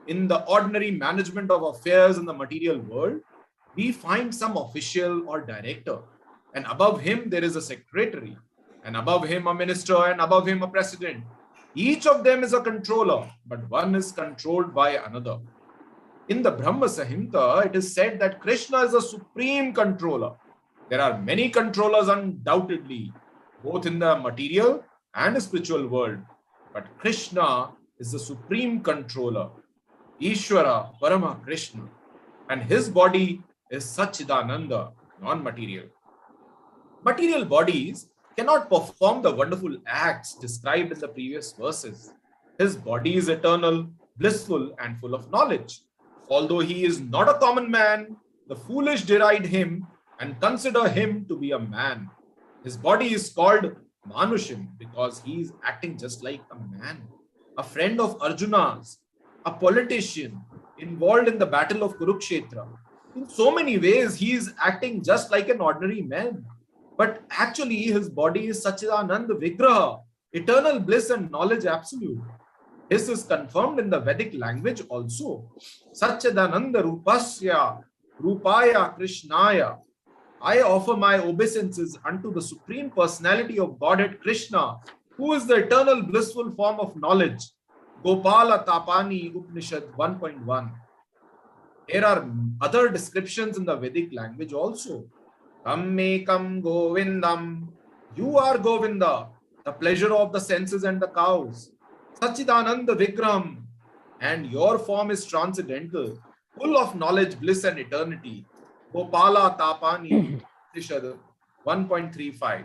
In the ordinary management of affairs in the material world, we find some official or director, and above him there is a secretary, and above him a minister, and above him a president. Each of them is a controller, but one is controlled by another. In the Brahma Samhita, it is said that Krishna is a supreme controller. There are many controllers undoubtedly, both in the material and spiritual world. But Krishna is the supreme controller, Ishvara Parama Krishna, and his body is Satchidananda, non-material. Material bodies cannot perform the wonderful acts described in the previous verses. His body is eternal, blissful, and full of knowledge. Although he is not a common man, the foolish deride him and consider him to be a man. His body is called Manushim because he is acting just like a man, a friend of Arjuna's, a politician involved in the battle of Kurukshetra. In so many ways, he is acting just like an ordinary man. But actually, his body is Satchidananda Vigraha, eternal bliss and knowledge absolute. This is confirmed in the Vedic language also. Satchidananda Rupasya, Rupaya Krishnaya. I offer my obeisances unto the Supreme Personality of Godhead Krishna, who is the eternal blissful form of knowledge. Gopala Tapani Upanishad 1.1. There are other descriptions in the Vedic language also. Kammekam Govindam. You are Govinda, the pleasure of the senses and the cows. Satchidananda Vikram. And your form is transcendental, full of knowledge, bliss, and eternity. Gopala Tapani, 1.35.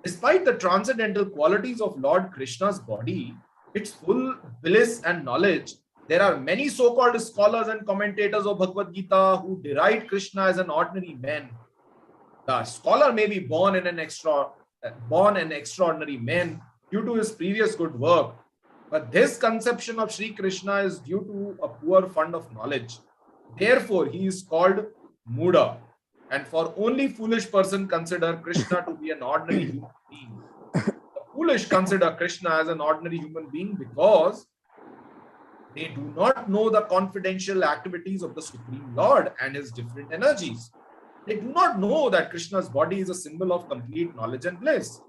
Despite the transcendental qualities of Lord Krishna's body, its full bliss and knowledge, there are many so-called scholars and commentators of Bhagavad Gita who deride Krishna as an ordinary man. The scholar may be born an extraordinary man due to his previous good work, but this conception of Sri Krishna is due to a poor fund of knowledge. Therefore, he is called Muda. And for only foolish person consider Krishna to be an ordinary human being. The foolish consider Krishna as an ordinary human being because they do not know the confidential activities of the Supreme Lord and his different energies. They do not know that Krishna's body is a symbol of complete knowledge and bliss.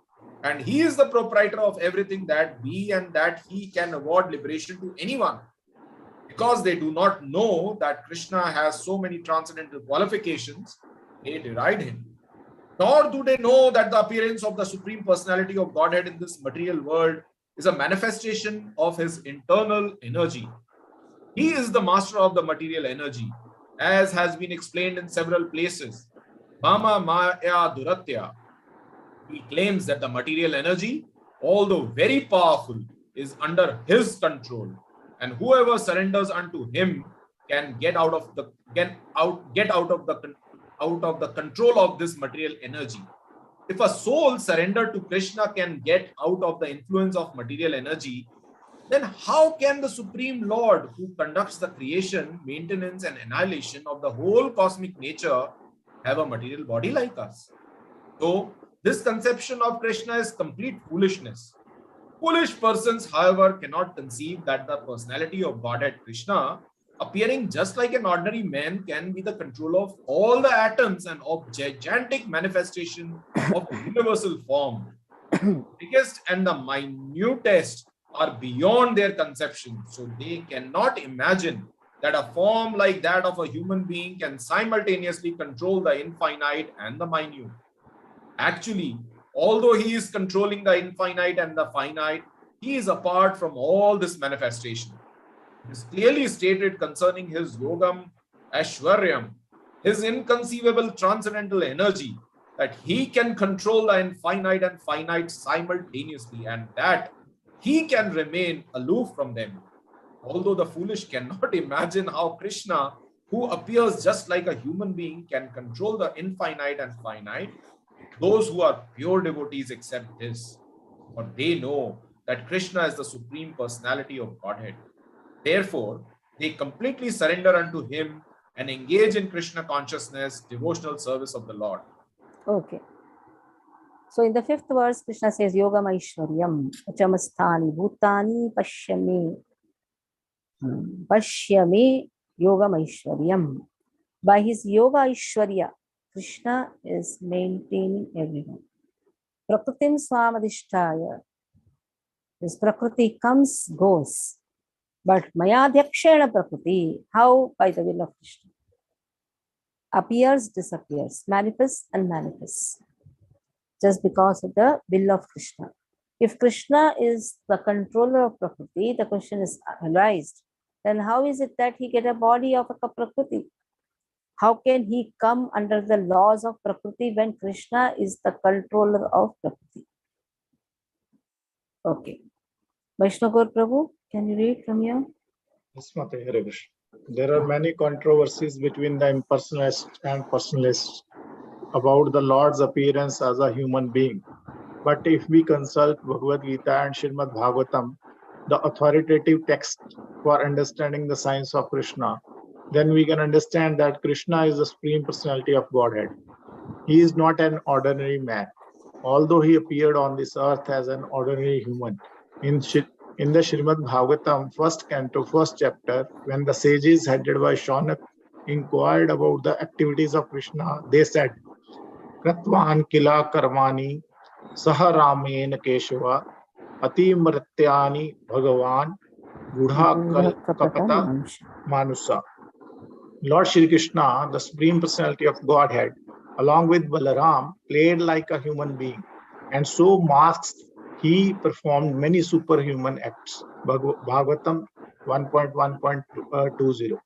And he is the proprietor of everything that be, and that he can award liberation to anyone. Because they do not know that Krishna has so many transcendental qualifications, they deride him. Nor do they know that the appearance of the Supreme Personality of Godhead in this material world is a manifestation of his internal energy. He is the master of the material energy, as has been explained in several places. Mama Maya Duratya. He claims that the material energy, although very powerful, is under his control, and whoever surrenders unto him can get out of the control of this material energy. If a soul surrendered to Krishna can get out of the influence of material energy, then how can the Supreme Lord, who conducts the creation, maintenance, and annihilation of the whole cosmic nature, have a material body like us? So, this conception of Krishna is complete foolishness. Foolish persons, however, cannot conceive that the personality of Godhead Krishna, appearing just like an ordinary man, can be the control of all the atoms and of gigantic manifestation of universal form. The biggest and the minutest are beyond their conception, so they cannot imagine that a form like that of a human being can simultaneously control the infinite and the minute. Actually, although he is controlling the infinite and the finite, he is apart from all this manifestation. It is clearly stated concerning his yogam ashwaryam, his inconceivable transcendental energy, that he can control the infinite and finite simultaneously, and that he can remain aloof from them. Although the foolish cannot imagine how Krishna, who appears just like a human being, can control the infinite and finite, those who are pure devotees accept this, for they know that Krishna is the Supreme Personality of Godhead. Therefore, they completely surrender unto him and engage in Krishna consciousness, devotional service of the Lord. Okay. So in the 5th verse, Krishna says, Yogam Aishwaryam, Achamasthani, Bhutani, Pashyame. Pashyame, Yogam Aishwaryam. By his Yoga Aishwarya, Krishna is maintaining everyone. Prakritim Swamadhishtaya. This Prakriti comes, goes. But Mayadhyakshena Prakriti, how? By the will of Krishna. Appears, disappears, manifests, and manifests. Just because of the will of Krishna. If Krishna is the controller of Prakriti, the question is arised, then how is it that he get a body of a Prakriti? How can he come under the laws of Prakriti when Krishna is the controller of Prakriti? Okay. Vaishnava Prabhu, can you read from here? Yes, Mataji, Hare Krishna. There are many controversies between the impersonalists and personalists about the Lord's appearance as a human being. But if we consult Bhagavad Gita and Srimad Bhagavatam, the authoritative text for understanding the science of Krishna, then we can understand that Krishna is the Supreme Personality of Godhead. He is not an ordinary man. Although he appeared on this earth as an ordinary human, in the Srimad Bhagavatam, 1st canto, 1st chapter, when the sages headed by Shaunak inquired about the activities of Krishna, they said, Kratvan kila karmani saha ramen keshava ati mrityani bhagavan budha kapata manusa. Lord Shri Krishna, the Supreme Personality of Godhead, along with Balaram, played like a human being, and so masked he performed many superhuman acts. Bhagavatam 1.1.20.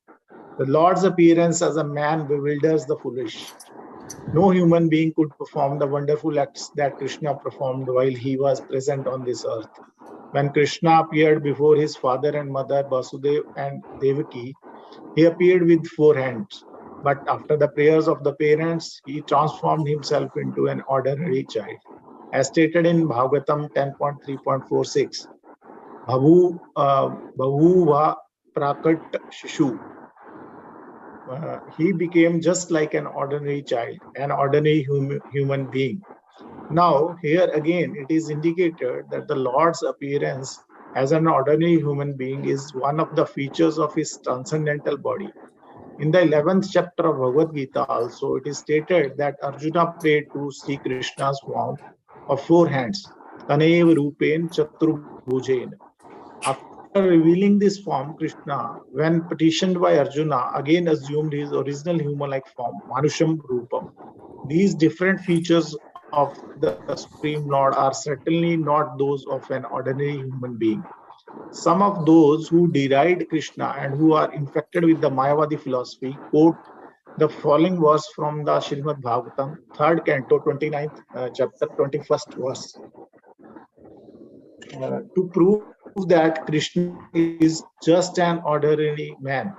The Lord's appearance as a man bewilders the foolish. No human being could perform the wonderful acts that Krishna performed while he was present on this earth. When Krishna appeared before his father and mother, Vasudeva and Devaki, he appeared with 4 hands. But after the prayers of the parents, he transformed himself into an ordinary child. As stated in Bhagavatam 10.3.46, Bhavuva Prakat Shishu. he became just like an ordinary child, an ordinary human being. Now, here again, it is indicated that the Lord's appearance as an ordinary human being is one of the features of his transcendental body. In the 11th chapter of Bhagavad Gita also, it is stated that Arjuna prayed to Sri Krishna's form of 4 hands, Tanev Rupen Chaturbhujen. After revealing this form, Krishna, when petitioned by Arjuna, again assumed his original human-like form, Manusham Rupam. These different features of the Supreme Lord are certainly not those of an ordinary human being. Some of those who deride Krishna and who are infected with the Mayavadi philosophy quote the following verse from the Srimad Bhagavatam, 3rd canto, 29th chapter, 21st verse. To prove that Krishna is just an ordinary man.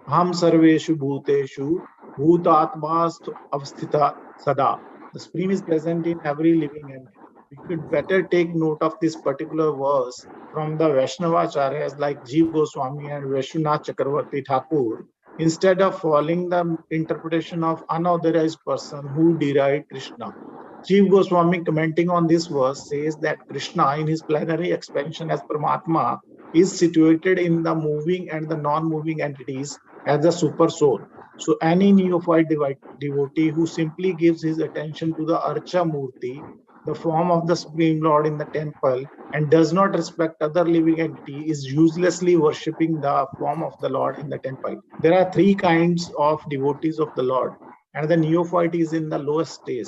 Aham sarveshu bhuteshu bhutatmas avsthita sada. The Supreme is present in every living entity. We should better take note of this particular verse from the Vaishnavacharyas like Jiva Goswami and Vaishnav Chakravarti Thakur, instead of following the interpretation of unauthorized person who deride Krishna. Jiva Goswami, commenting on this verse, says that Krishna, in his plenary expansion as Paramatma, is situated in the moving and the non-moving entities as the super soul. So any neophyte devotee who simply gives his attention to the Archa Murti, the form of the Supreme Lord in the temple, and does not respect other living entity, is uselessly worshipping the form of the Lord in the temple. There are 3 kinds of devotees of the Lord, and the neophyte is in the lowest stage.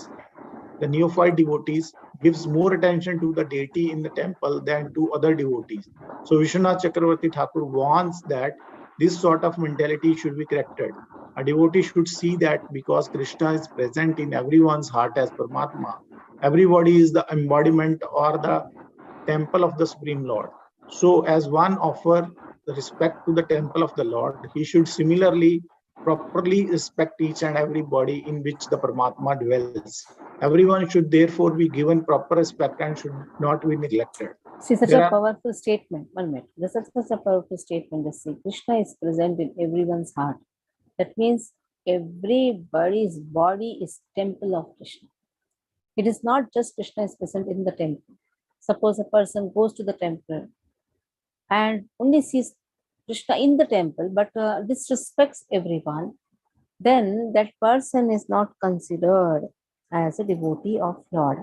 The neophyte devotees gives more attention to the deity in the temple than to other devotees. So Vishwanath Chakravarti Thakur warns that this sort of mentality should be corrected. A devotee should see that because Krishna is present in everyone's heart as Paramatma, everybody is the embodiment or the temple of the Supreme Lord. So as one offer the respect to the temple of the Lord, he should similarly properly respect each and every body in which the Paramatma dwells. Everyone should therefore be given proper respect and should not be neglected. See, such a powerful statement. 1 minute. This is such a powerful statement. Just see, Krishna is present in everyone's heart. That means everybody's body is temple of Krishna. It is not just Krishna is present in the temple. Suppose a person goes to the temple and only sees Krishna in the temple, but disrespects everyone, then that person is not considered as a devotee of Lord.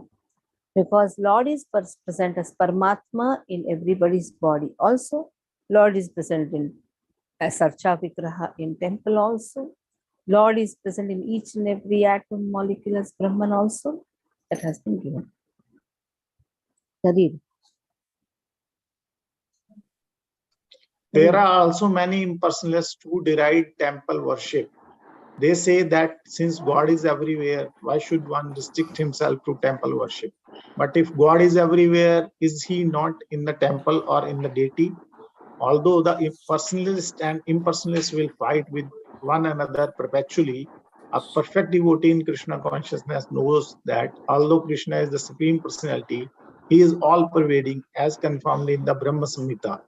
Because Lord is present as Paramatma in everybody's body. Also, Lord is present in as Archa Vigraha in temple also. Lord is present in each and every atom, molecule as Brahman also. That has been given. Nadir. There are also many impersonalists who deride temple worship. They say that since God is everywhere, why should one restrict himself to temple worship? But if God is everywhere, is he not in the temple or in the deity? Although the personalist and impersonalist will fight with one another perpetually, a perfect devotee in Krishna consciousness knows that although Krishna is the Supreme Personality, he is all-pervading as confirmed in the Brahma Samhita.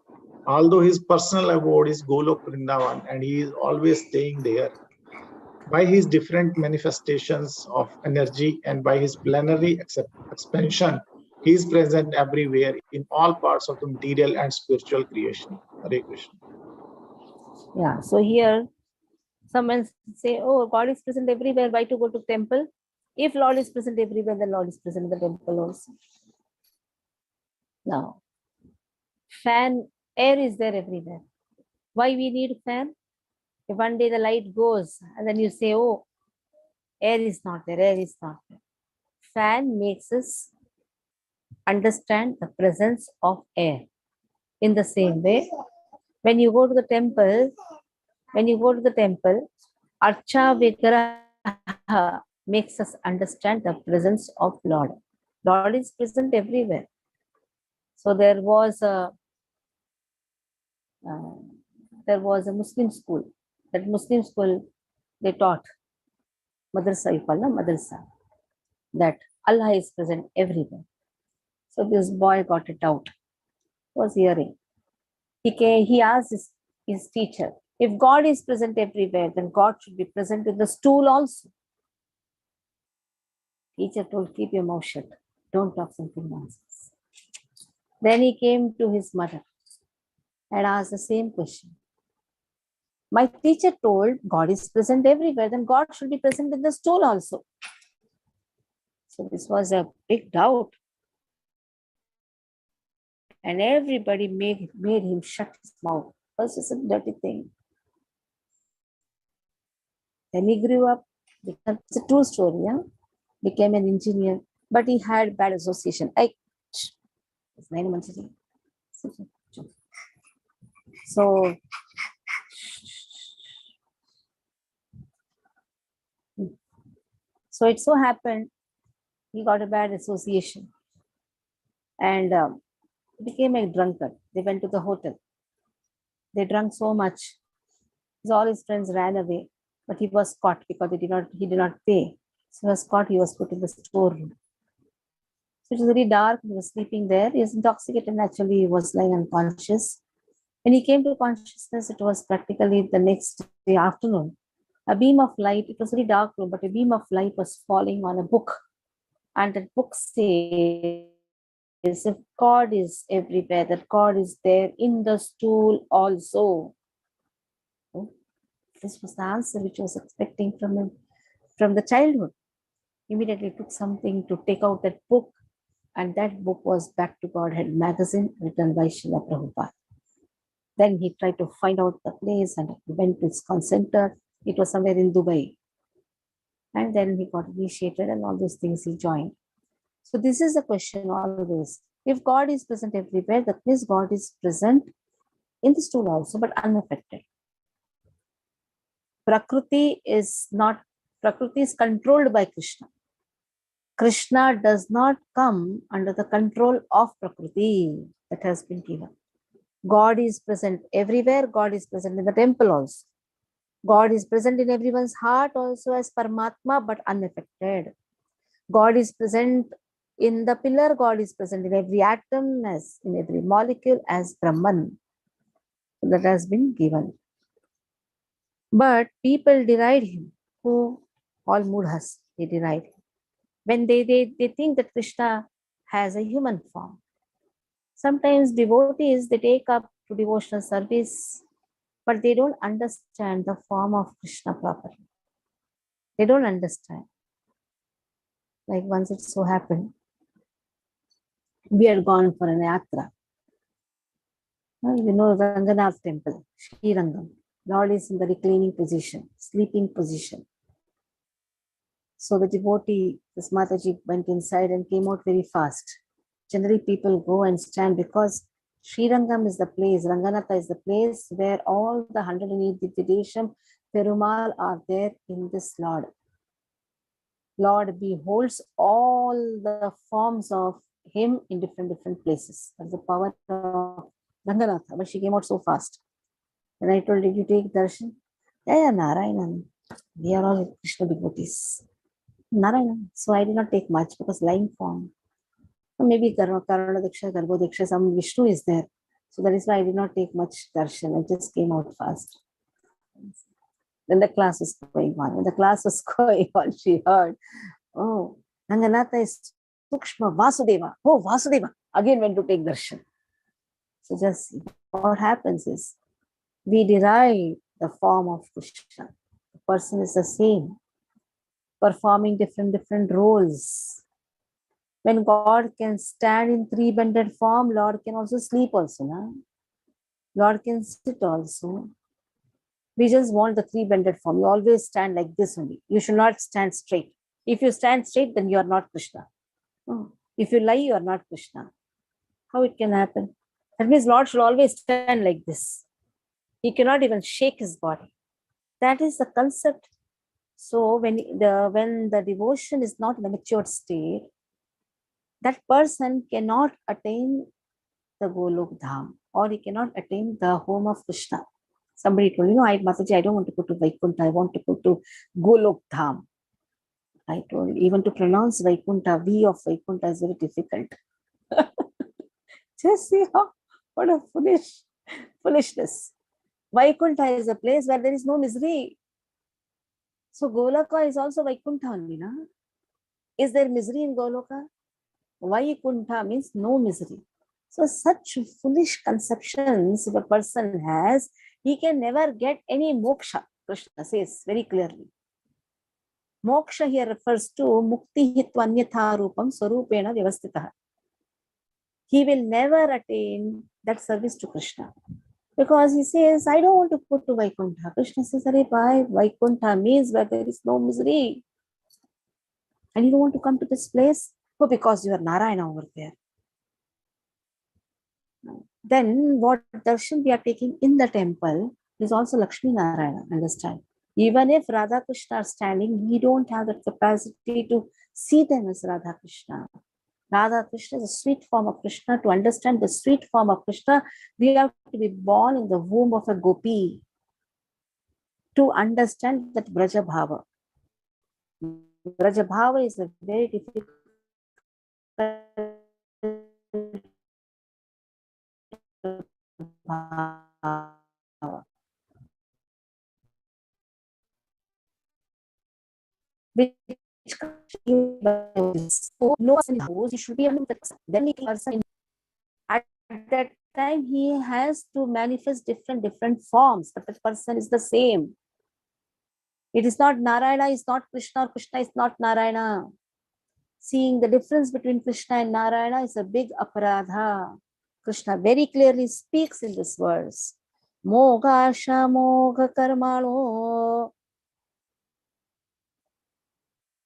Although his personal abode is Golok Vrindavan and he is always staying there, by his different manifestations of energy and by his plenary expansion, he is present everywhere in all parts of the material and spiritual creation. Hare Krishna. Yeah, so here someone say, oh, God is present everywhere, why to go to temple? If Lord is present everywhere, then Lord is present in the temple also. Now, air is there everywhere. Why we need fan? If one day the light goes and then you say, oh, air is not there, air is not there. Fan makes us understand the presence of air. In the same way, when you go to the temple, Archa Vigraha makes us understand the presence of Lord. Lord is present everywhere. So there was a Muslim school. That Muslim school, they taught madrasa, you call it madrasa, that Allah is present everywhere. So this boy got it out. He was hearing. He asked his teacher, If God is present everywhere, then God should be present in the stool also. Teacher told, keep your mouth shut. Don't talk something nonsense. Then he came to his mother and asked the same question. My teacher told God is present everywhere, then God should be present in the stool also. So this was a big doubt. And everybody made him shut his mouth. First, it's a dirty thing. Then he grew up. It's a true story, yeah? Became an engineer, but he had bad association. So it so happened he got a bad association and became a drunkard. They went to the hotel. They drank so much. All his friends ran away, but he was caught because he did not pay. So he was caught. He was put in the storeroom. So it was very dark. He was sleeping there. He was intoxicated. Naturally, he was lying unconscious. When he came to consciousness, it was practically the next day afternoon. A beam of light, it was a very dark room, but a beam of light was falling on a book. And that book says, if God is everywhere, that God is there in the stool also. This was the answer which I was expecting from him from the childhood. Immediately took something to take out that book, and that book was Back to Godhead magazine written by Srila Prabhupada. Then he tried to find out the place and he went to ISKCON center. It was somewhere in Dubai. And then he got initiated and all those things he joined. So this is the question always. If God is present everywhere, that means God is present in the stool also, but unaffected. Prakriti is controlled by Krishna. Krishna does not come under the control of Prakriti that has been given. God is present everywhere. God is present in the temple also. God is present in everyone's heart also as Paramatma, but unaffected. God is present in the pillar. God is present in every atom, as in every molecule, as Brahman. That has been given. But people deride him. Who? All mudhas, they deride him. When they think that Krishna has a human form. Sometimes devotees, they take up to devotional service, but they don't understand the form of Krishna properly. They don't understand. Like once it so happened, we had gone for an yatra. You know, Ranganath temple, Sri Rangam. Lord is in the reclining position, sleeping position. So the devotee, this Mataji, went inside and came out very fast. Generally, people go and stand because Sri Rangam is the place, Ranganatha is the place where all the 108 Divyadesham Perumal are there in this Lord. Lord beholds all the forms of him in different places. That's the power of Ranganatha. But she came out so fast. When I told, did you take darshan? Yeah, Narayanan. We are all Krishna devotees. Narayanan. So I did not take much because lying form. Maybe Karana Diksha, Garbho Diksha, some Vishnu is there. So that is why I did not take much darshan. I just came out fast. Then the class was going on. When the class was going on, she heard, oh, Ranganatha is Sukshma Vasudeva. Oh, Vasudeva. Again went to take darshan. So just what happens is, we derive the form of Krishna. The person is the same, performing different roles. When God can stand in three-bended form, Lord can also sleep also. No? Lord can sit also. We just want the three-bended form. You always stand like this only. You should not stand straight. If you stand straight, then you are not Krishna. If you lie, you are not Krishna. How it can happen? That means Lord should always stand like this. He cannot even shake his body. That is the concept. So when the devotion is not in a matured state, that person cannot attain the Golok Dham, or he cannot attain the home of Krishna. Somebody told, Mataji, I don't want to go to Vaikuntha, I want to go to Golok Dham. I told, even to pronounce Vaikuntha, V of Vaikuntha is very difficult. Just see what a foolishness. Vaikuntha is a place where there is no misery. So Goloka is also Vaikuntha only, na? Is there misery in Goloka? Vaikuntha means no misery. So such foolish conceptions if a person has, he can never get any moksha. Krishna says very clearly. Moksha here refers to mukti hitva anyatha rupam swarupena vyavastitah. He will never attain that service to Krishna. Because he says, I don't want to go to Vaikuntha. Krishna says, Arey bhai, Vaikuntha means where there is no misery. And you don't want to come to this place? Oh, because you are Narayana over there. Then what darshan we are taking in the temple is also Lakshmi Narayana, understand? Even if Radha Krishna are standing, we don't have the capacity to see them as Radha Krishna. Radha Krishna is a sweet form of Krishna. To understand the sweet form of Krishna, we have to be born in the womb of a gopi to understand that Braja Bhava. Braja Bhava is a very difficult bhava. Which no person knows, he should be able to then he person at that time he has to manifest different forms, but the person is the same. It is not Narayana is not Krishna, or Krishna is not Narayana. Seeing the difference between Krishna and Narayana is a big aparadha. Krishna very clearly speaks in this verse. Mogasha moga karmano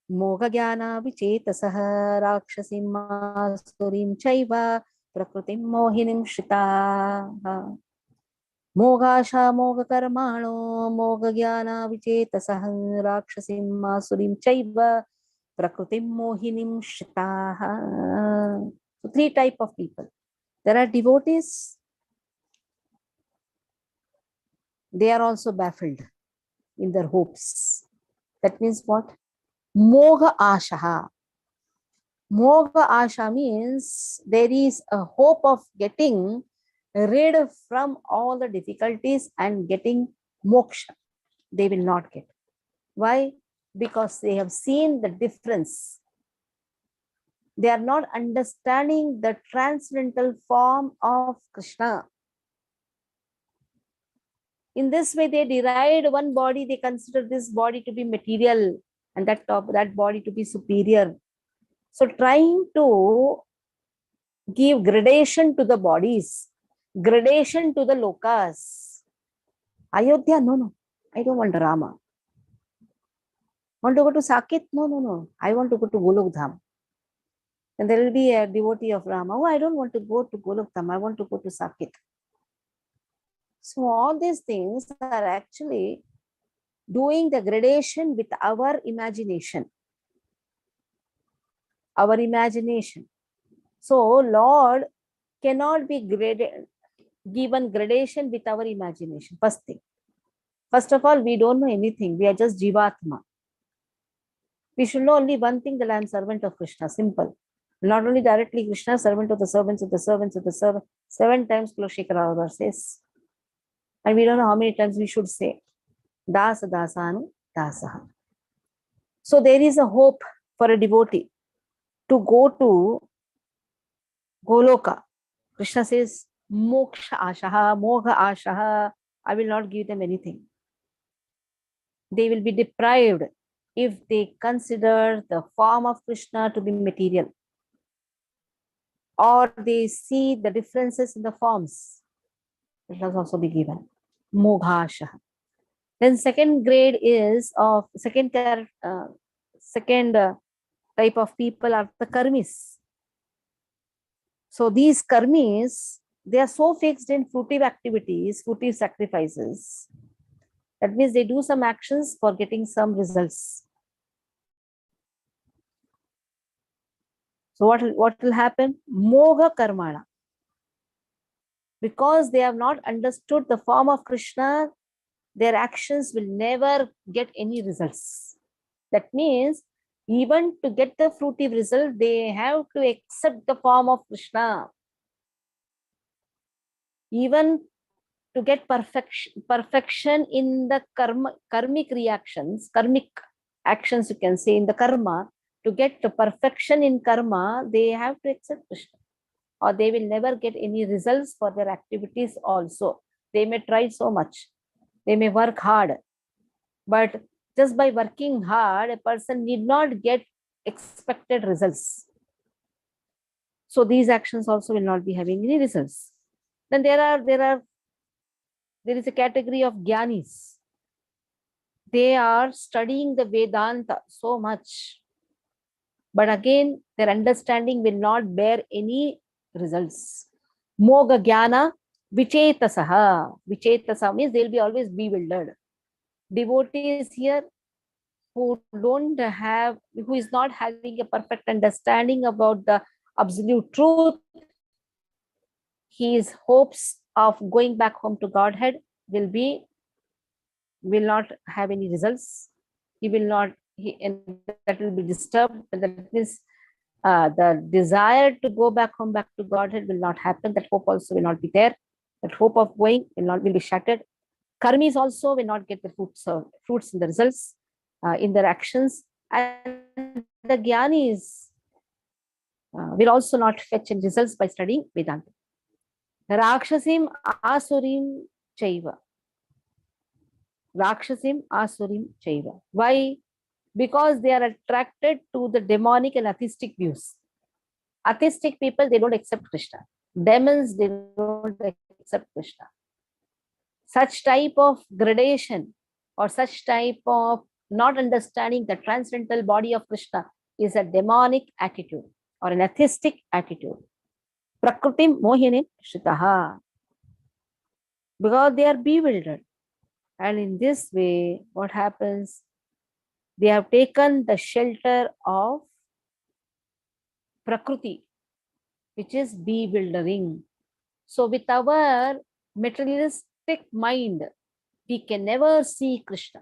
moga jnana vichetasah rakshasim masurim chaiva prakritim mohinim shita. Mogasha moga karmano moga jnana vichetasah rakshasim masurim chaiva prakritim mohinim shita. So three type of people. There are devotees. They are also baffled in their hopes. That means what? Moga ashaha. Moga asha means there is a hope of getting rid from all the difficulties and getting moksha. They will not get. Why? Because they have seen the difference. They are not understanding the transcendental form of Krishna. In this way, they deride one body, they consider this body to be material and that body to be superior. So trying to give gradation to the bodies, gradation to the lokas. Ayodhya, no. I don't want Rama. Want to go to Sakit? No. I want to go to Golok Dham. And there will be a devotee of Rama. Oh, I don't want to go to Golok Dham. I want to go to Sakit. So all these things are actually doing the gradation with our imagination. Our imagination. So Lord cannot be given gradation with our imagination. First thing. First of all, we don't know anything. We are just Jivatma. We should know only one thing, that I am servant of Krishna. Simple. Not only directly Krishna, servant of the servants of the servants of the servant. 7 times Kulashekhara says. And we don't know how many times we should say. Dasa dasanu dasaha. So there is a hope for a devotee to go to Goloka. Krishna says, moksha ashaha, moga ashaha. I will not give them anything. They will be deprived if they consider the form of Krishna to be material. Or they see the differences in the forms. It must also be given. Moghasha. Then second grade is of second type of people are the karmis. So these karmis, they are so fixed in fruitive activities, fruitive sacrifices. That means they do some actions for getting some results. So what will happen? Moga karmana. Because they have not understood the form of Krishna, their actions will never get any results. That means even to get the fruitive result, they have to accept the form of Krishna. Even to get perfection in the karmic reactions, karmic actions, you can say, in the karma, to get the perfection in karma, they have to accept Krishna, or they will never get any results for their activities also. They may try so much, they may work hard, but just by working hard, a person need not get expected results. So these actions also will not be having any results. Then there is a category of Gyanis. They are studying the Vedanta so much, but again, their understanding will not bear any results. Moga Jnana Vichetasaha. Vichetasaha means they will be always bewildered. Devotees here who is not having a perfect understanding about the absolute truth, his hopes of going back home to Godhead will not have any results. And that will be disturbed. That means the desire to go back home, back to Godhead will not happen. That hope also will not be there. That hope of going will be shattered. Karmis also will not get the fruits in the results, in their actions. And the Gyanis will also not fetch any results by studying Vedanta. Rakshasim Asurim Chaiva. Rakshasim Asurim Chaiva. Why? Because they are attracted to the demonic and atheistic views. Atheistic people, they don't accept Krishna. Demons, they don't accept Krishna. Such type of gradation or such type of not understanding the transcendental body of Krishna is a demonic attitude or an atheistic attitude. Prakritim mohine shritaha. Because they are bewildered. And in this way, what happens? They have taken the shelter of Prakriti, which is bewildering. So with our materialistic mind, we can never see Krishna.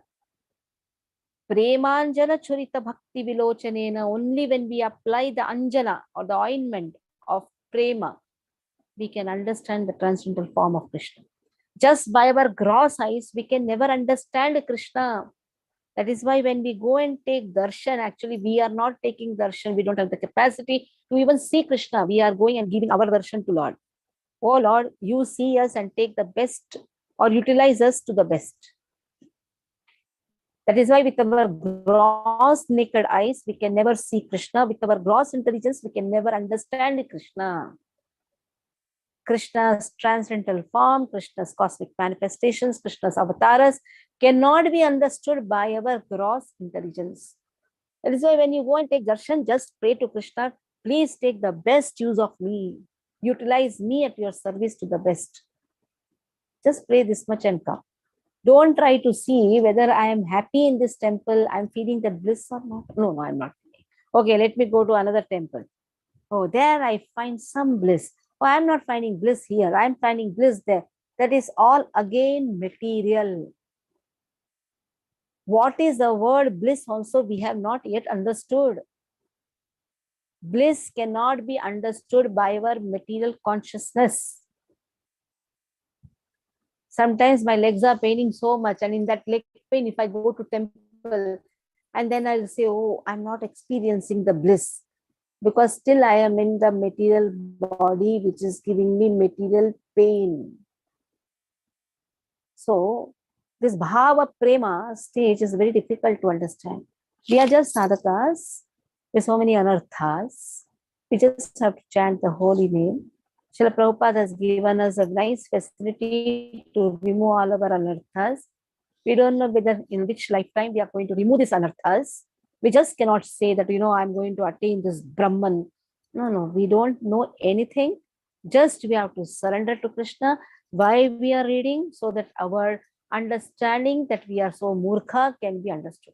Premanjana churita bhakti vilochanena, only when we apply the anjana or the ointment of prema, we can understand the transcendental form of Krishna. Just by our gross eyes, we can never understand Krishna. That is why when we go and take darshan, actually we are not taking darshan. We don't have the capacity to even see Krishna. We are going and giving our darshan to Lord. Oh Lord, you see us and take the best or utilize us to the best. That is why with our gross naked eyes, we can never see Krishna. With our gross intelligence, we can never understand Krishna. Krishna's transcendental form, Krishna's cosmic manifestations, Krishna's avatars cannot be understood by our gross intelligence. That is why when you go and take darshan, just pray to Krishna, please take the best use of me. Utilize me at your service to the best. Just pray this much and come. Don't try to see whether I am happy in this temple, I'm feeling that bliss or not. No, I'm not. Okay, let me go to another temple. Oh, there I find some bliss. Oh, I'm not finding bliss here. I'm finding bliss there. That is all again material. What is the word bliss also we have not yet understood. Bliss cannot be understood by our material consciousness. Sometimes my legs are paining so much, and in that leg pain, if I go to temple, and then I'll say, oh, I'm not experiencing the bliss, because still I am in the material body, which is giving me material pain. So this bhava prema stage is very difficult to understand. We are just sadhakas with so many anarthas. We just have to chant the holy name. Srila Prabhupada has given us a nice facility to remove all of our anarthas. We don't know whether in which lifetime we are going to remove these anarthas. We just cannot say that, I'm going to attain this Brahman. No, we don't know anything. Just we have to surrender to Krishna. Why we are reading? So that our understanding that we are so murkha can be understood.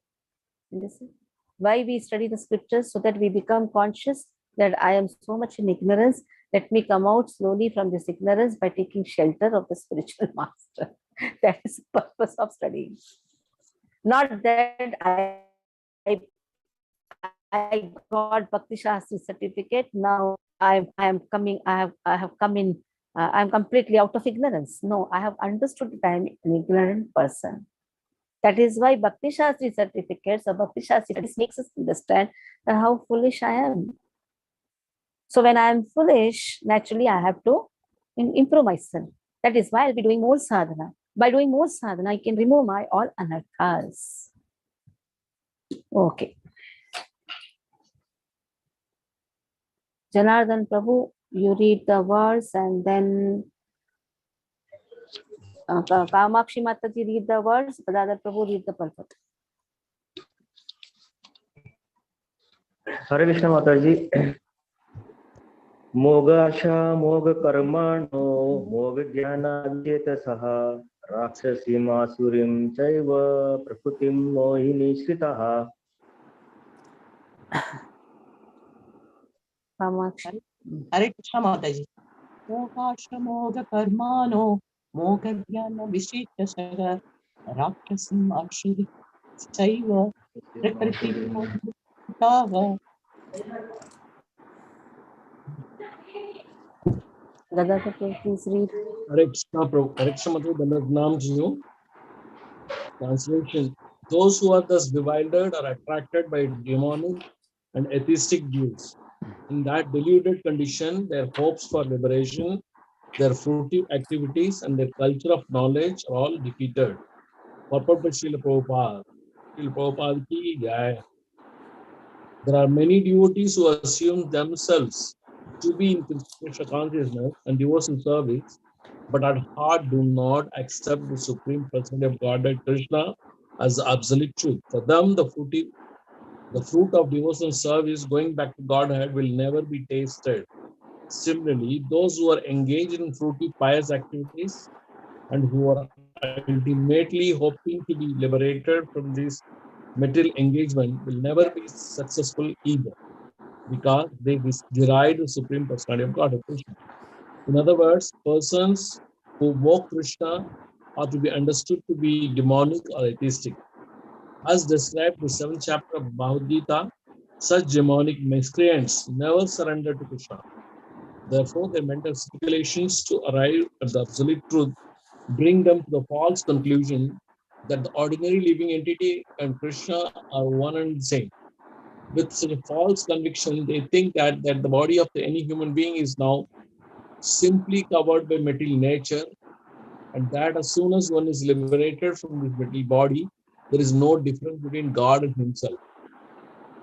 Why we study the scriptures? So that we become conscious that I am so much in ignorance. Let me come out slowly from this ignorance by taking shelter of the spiritual master. That is the purpose of studying. Not that I got Bhakti Shastri certificate. Now I have come in I'm completely out of ignorance. No, I have understood that I am an ignorant person. That is why Bhakti Shastri certificates or Bhakti Shastri makes us understand that how foolish I am. So when I am foolish, naturally I have to improve myself. That is why I'll be doing more sadhana. By doing more sadhana, I can remove my all anarthas. Okay. Janardhan Prabhu, you read the verse and then Kamakshi Mataji read the verse, Gadadhar Prabhu read the purport. Hare Krishna Mataji. Mogasha moga karmano moga jnana chetasaha rakshasim asurim chaiva prakutim mohini shritaha. Kamakshi. Hare Krishna Mataji. Mogasha moga karmano moga jnana vishitasaha rakshasim asurim chaiva prakutim mohini shritaha. Gadadhar Prabhu, please read. Hare Krishna Prabhu. Hare Krishna Mataji, Dandavam to you. Translation. Those who are thus bewildered are attracted by demonic and atheistic views. In that deluded condition, their hopes for liberation, their fruitive activities, and their culture of knowledge are all defeated. Purport by Srila Prabhupada. Srila Prabhupada ki jai. There are many devotees who assume themselves to be in Krishna consciousness and devotional service, but at heart do not accept the Supreme Personality of Godhead Krishna as the absolute truth. For them, the fruit of devotional service going back to Godhead will never be tasted. Similarly, those who are engaged in fruitive pious activities and who are ultimately hoping to be liberated from this material engagement will never be successful either, because they deride the Supreme Personality of Godhead Krishna. In other words, persons who mock Krishna are to be understood to be demonic or atheistic. As described in the 7th chapter of Bhagavad Gita, such demonic miscreants never surrender to Krishna. Therefore, their mental speculations to arrive at the absolute truth bring them to the false conclusion that the ordinary living entity and Krishna are one and the same. With such a false conviction, they think that the body of any human being is now simply covered by material nature, and that as soon as one is liberated from this material body, there is no difference between God and himself.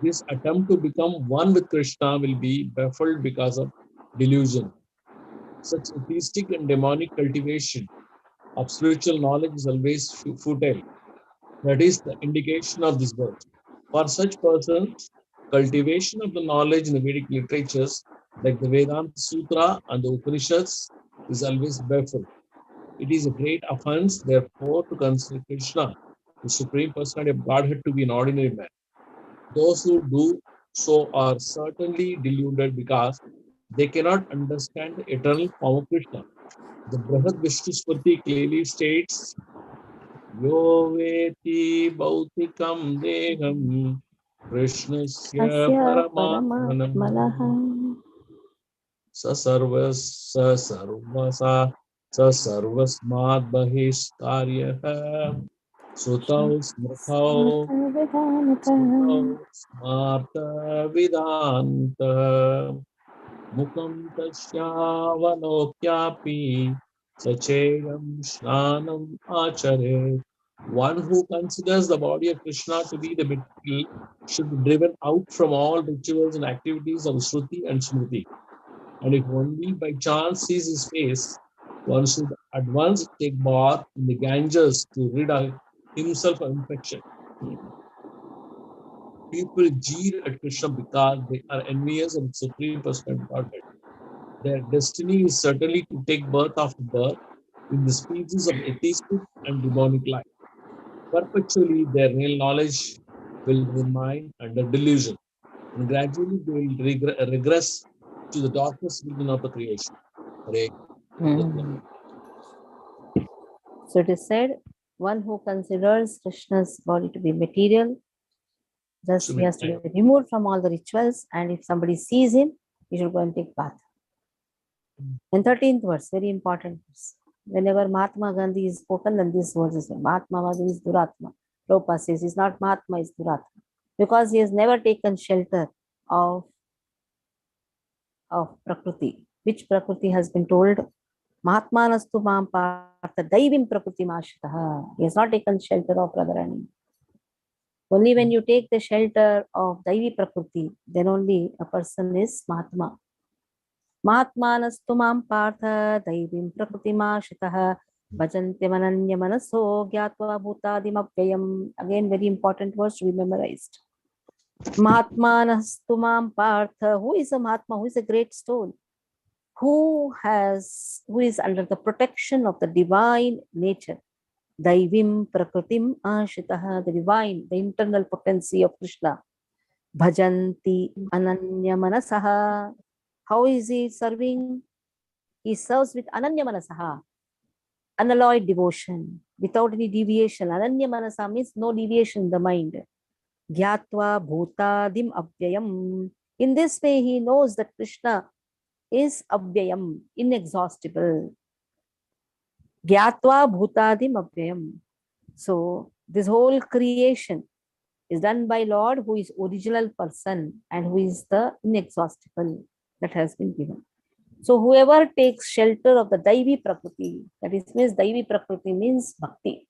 This attempt to become one with Krishna will be baffled because of delusion. Such atheistic and demonic cultivation of spiritual knowledge is always futile. That is the indication of this verse. For such persons, cultivation of the knowledge in the Vedic literatures like the Vedanta Sutra and the Upanishads is always baffled. It is a great offense, therefore, to consider Krishna, the Supreme Personality of Godhead, to be an ordinary man. Those who do so are certainly deluded because they cannot understand the eternal form of Krishna. The Brihad Vishnu Smriti clearly states, Yo veti bhautikam deham Krishnasya paramatmanam sarvasmad bahishkaryah sutau smrtau smarta vidanta mukam tasyavanokyapi sachedam shnanam achare. One who considers the body of Krishna to be the material should be driven out from all rituals and activities of Shruti and Smriti. And if only by chance sees his face, one should at once take bath in the Ganges to rid himself of infection. People jeer at Krishna because they are envious of the Supreme Personality of Godhead. Their destiny is certainly to take birth after birth in the species of atheistic and demonic life. Perpetually, their real knowledge will remain under delusion, and gradually they will regress to the darkest region of the creation. So it is said, one who considers Krishna's body to be material, thus he has to be removed from all the rituals, and if somebody sees him, he should go and take bath. And 13th verse, very important verse. Whenever Mahatma Gandhi is spoken, then these words are Mahatma Gandhi is Duratma. Prabhupada says he's not Mahatma, he's Duratma. Because he has never taken shelter of Prakriti. Which Prakriti has been told? Mahatmanastu mam partha daivim prakriti mashitaha. He has not taken shelter of Radharani. Only when you take the shelter of Daivi Prakriti, then only a person is Mahatma. Mahatmanastu mam partha daivim prakriti mashitaha bhajanti manaso gyatva bhutadim apyayam. Again, very important verse to be memorized. Mahatmanastu mam partha. Who is a Mahatma? Who is a great soul? Who is under the protection of the divine nature. Daivim prakritim ashitaha, the divine, the internal potency of Krishna. Bhajanti ananya manasaha. How is he serving? He serves with ananya manasaha, unalloyed devotion, without any deviation. Ananya manasa means no deviation in the mind. Gyatva bhutadim avyayam. In this way, he knows that Krishna is avyayam, inexhaustible. Gyatva bhutadim avyayam. So this whole creation is done by Lord, who is original person and who is the inexhaustible, that has been given. So whoever takes shelter of the Daivi Prakriti, that is means Daivi Prakriti means bhakti.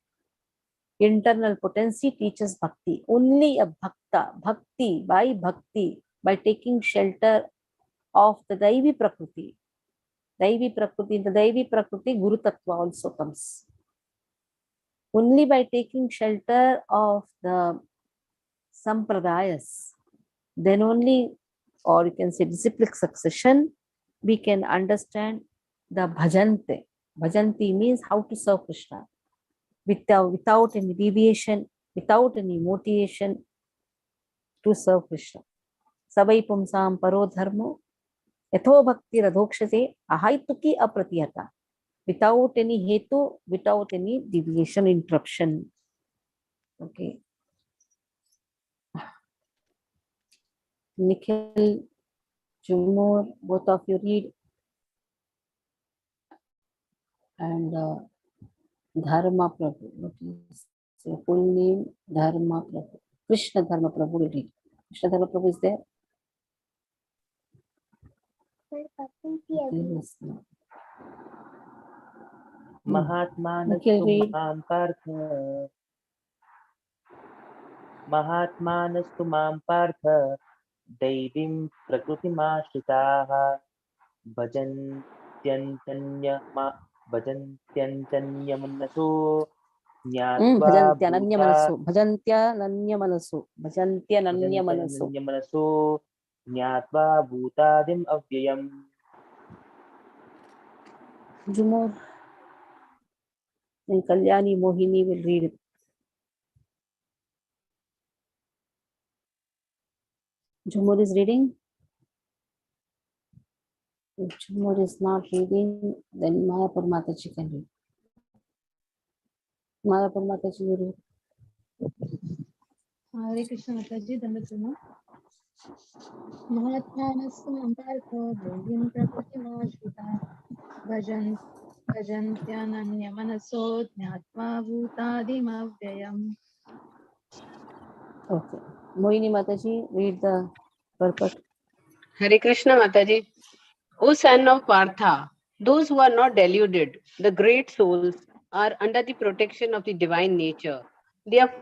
Internal potency teaches bhakti. Only a bhakti, by taking shelter of the Daivi Prakriti. In the Daivi Prakriti, Guru Tattva also comes. Only by taking shelter of the Sampradayas, then only, or you can say disciplic succession, we can understand the bhajante. Bhajanti means how to serve Krishna without any deviation, without any motivation to serve Krishna. Savai pumsam paro dharmo yatho bhakti radhokshate ahaituki apratihata. Without any hetu, without any deviation, interruption. Okay. Nikhil, Jumur, both of you read. And Dharma Prabhu, what is the full name? Dharma Prabhu. Krishna Dharma Prabhu will read. Krishna Dharma Prabhu is there? Mahatmanastu mam partha Daivim prakrutimashitaha bhajantyananya manaso Bhajantyananya manaso Nyatva bhutadim avyayam. Jumur and Kalyani Mohini will read it. Jumur is reading. If Jumur is not reading, then Mayapur Mataji can read. Mayapur Mataji will read. Hare Krishna Mataji, Dandaprama. Mahatmanastu mampartha devim prakritimashvita bhajantyananya manaso jnatva bhutadim avyayam. Okay. Mohini Mataji, read the purport. Hare Krishna Mataji. O son of Partha, those who are not deluded, the great souls, are under the protection of the divine nature. They are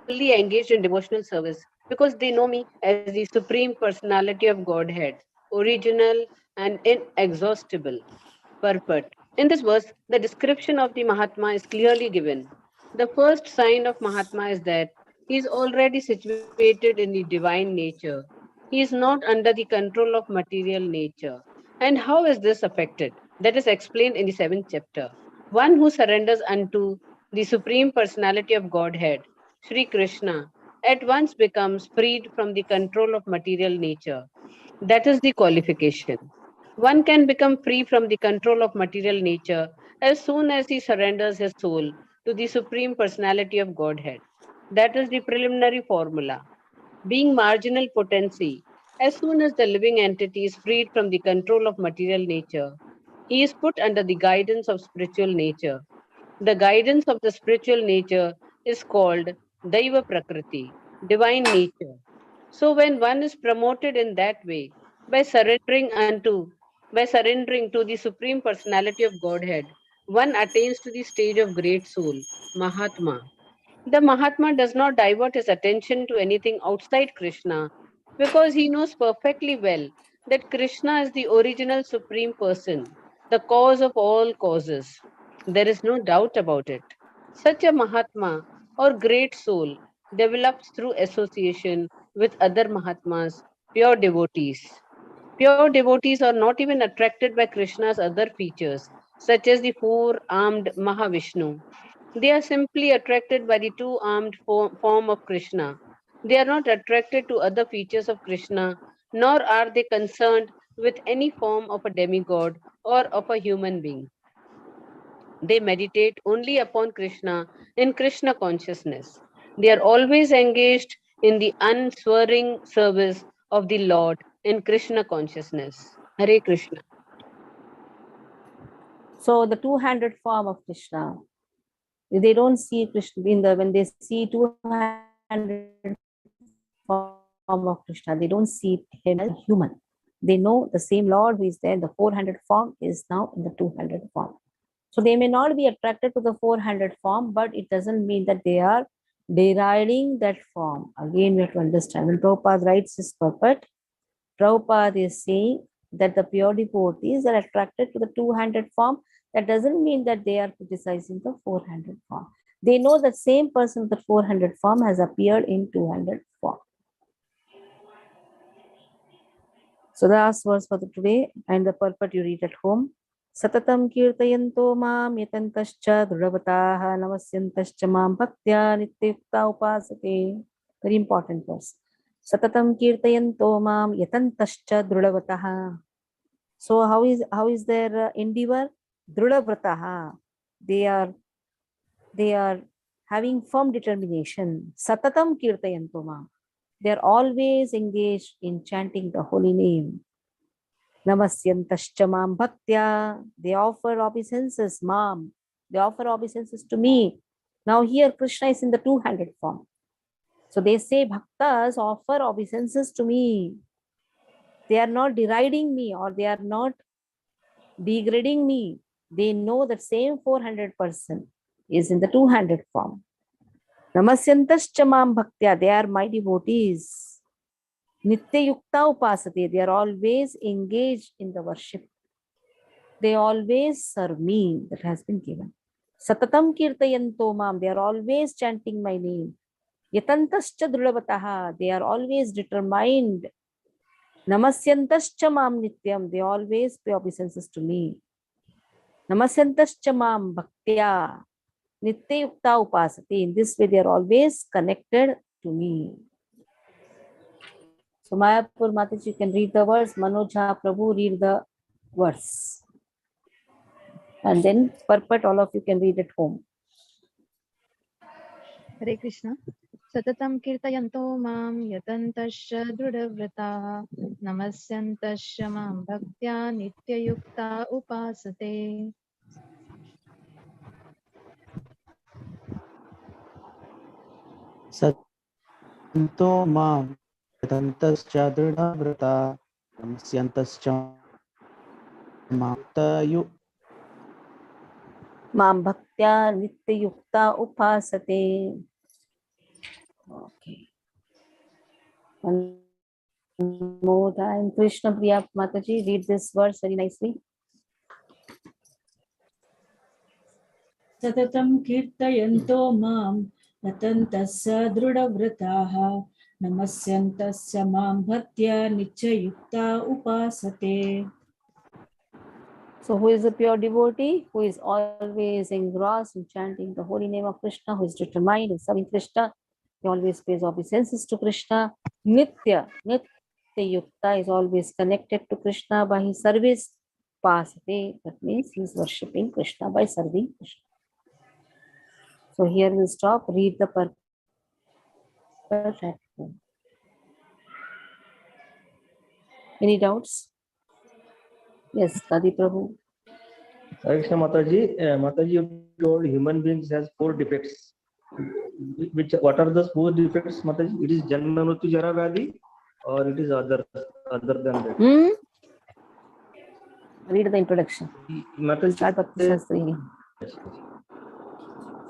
fully engaged in devotional service because they know me as the Supreme Personality of Godhead, original and inexhaustible. Purport. In this verse, the description of the Mahatma is clearly given. The first sign of Mahatma is that he is already situated in the divine nature. He is not under the control of material nature. And how is this affected? That is explained in the 7th chapter. One who surrenders unto the Supreme Personality of Godhead, Sri Krishna, at once becomes freed from the control of material nature. That is the qualification. One can become free from the control of material nature as soon as he surrenders his soul to the Supreme Personality of Godhead. That is the preliminary formula. Being marginal potency, As soon as the living entity is freed from the control of material nature, he is put under the guidance of spiritual nature. The guidance of the spiritual nature is called Daiva Prakriti, divine nature. So when one is promoted in that way, by surrendering to the Supreme Personality of Godhead, one attains to the stage of great soul, Mahatma. The Mahatma does not divert his attention to anything outside Krishna because he knows perfectly well that Krishna is the original Supreme Person, the cause of all causes. There is no doubt about it. Such a Mahatma or great soul develops through association with other Mahatmas, pure devotees. Pure devotees are not even attracted by Krishna's other features, such as the four-armed Mahavishnu. They are simply attracted by the two-armed form of Krishna. They are not attracted to other features of Krishna, nor are they concerned with any form of a demigod or of a human being. They meditate only upon Krishna in Krishna consciousness. They are always engaged in the unswerving service of the Lord in Krishna consciousness. Hare Krishna. So the two-handed form of Krishna, they don't see Krishna in the, when they see two-handed form of Krishna, they don't see him as human. They know the same Lord who is there in the four-handed form is now in the two-handed form. So they may not be attracted to the four-handed form, but it doesn't mean that they are deriding that form. Again, we have to understand. When Prabhupada writes his purport, Prabhupada is saying that the pure devotees are attracted to the two-handed form. That doesn't mean that they are criticizing the four-handed form. They know the same person with the four-handed form has appeared in two-handed form. So the last verse for the today and the purport you read at home. Satatam kirtayanto mam yatantascha dhravataha namasyantascha mam bhaktya nityukta upasate. Very important verse. Satatam kirtayanto mam yatantascha dhravataha. So how is their endeavor? Dhrudavrataha. They are having firm determination. Satatam kirtayanto mam. They are always engaged in chanting the holy name. Namasyantascha mam bhaktya. They offer obeisances, mam. They offer obeisances to me. Now here Krishna is in the two-handed form. So they say bhaktas offer obeisances to me. They are not deriding me or they are not degrading me. They know that same 400 person is in the two-handed form. Namasyantascha mam bhaktya. They are my devotees. Nitya yukta upasate. They are always engaged in the worship. They always serve me. That has been given. Satatam kirtayanto mam. They are always chanting my name. Yatantascha dhrulavataha. They are always determined. Namasyantascha mam nityam. They always pay obeisances to me. Namasyantascha mam bhaktya. Nitya yukta upasati. In this way, they are always connected to me. So Mayapur Mataji, you can read the verse. Manojha Prabhu, read the verse. And then purport, all of you can read at home. Hare Krishna. Satatam kirtayanto mam yatantasya dhrudavratah namasyantasya mam bhaktya nityayukta upasate. Santo mam yatantascha dridhavrata namasyantascha mamtayu Mam bhaktya nityayukta upasate. Okay. One more time. Krishna Priya Mataji, read this verse very nicely. Satatam kirtayanto mam yatantasya dhrudavratah namasyantasya mam bhaktya nityayukta upasate. So who is a pure devotee? Who is always engrossed in chanting the holy name of Krishna, who is determined in serving Krishna. He always pays obeisances to Krishna. Nitya Yukta is always connected to Krishna by his service. Pasate, that means he is worshipping Krishna by serving Krishna. So here we'll stop. Read the purpose at home. Any doubts? Yes, Kadi Prabhu. Hare Krishna Mataji. Mataji, you told human beings has 4 defects. What are those 4 defects, Mataji? It is Janma Mrityu Jara Vyadhi, or it is other than that? Read the introduction. Mataji, Start Bhakti Shastri.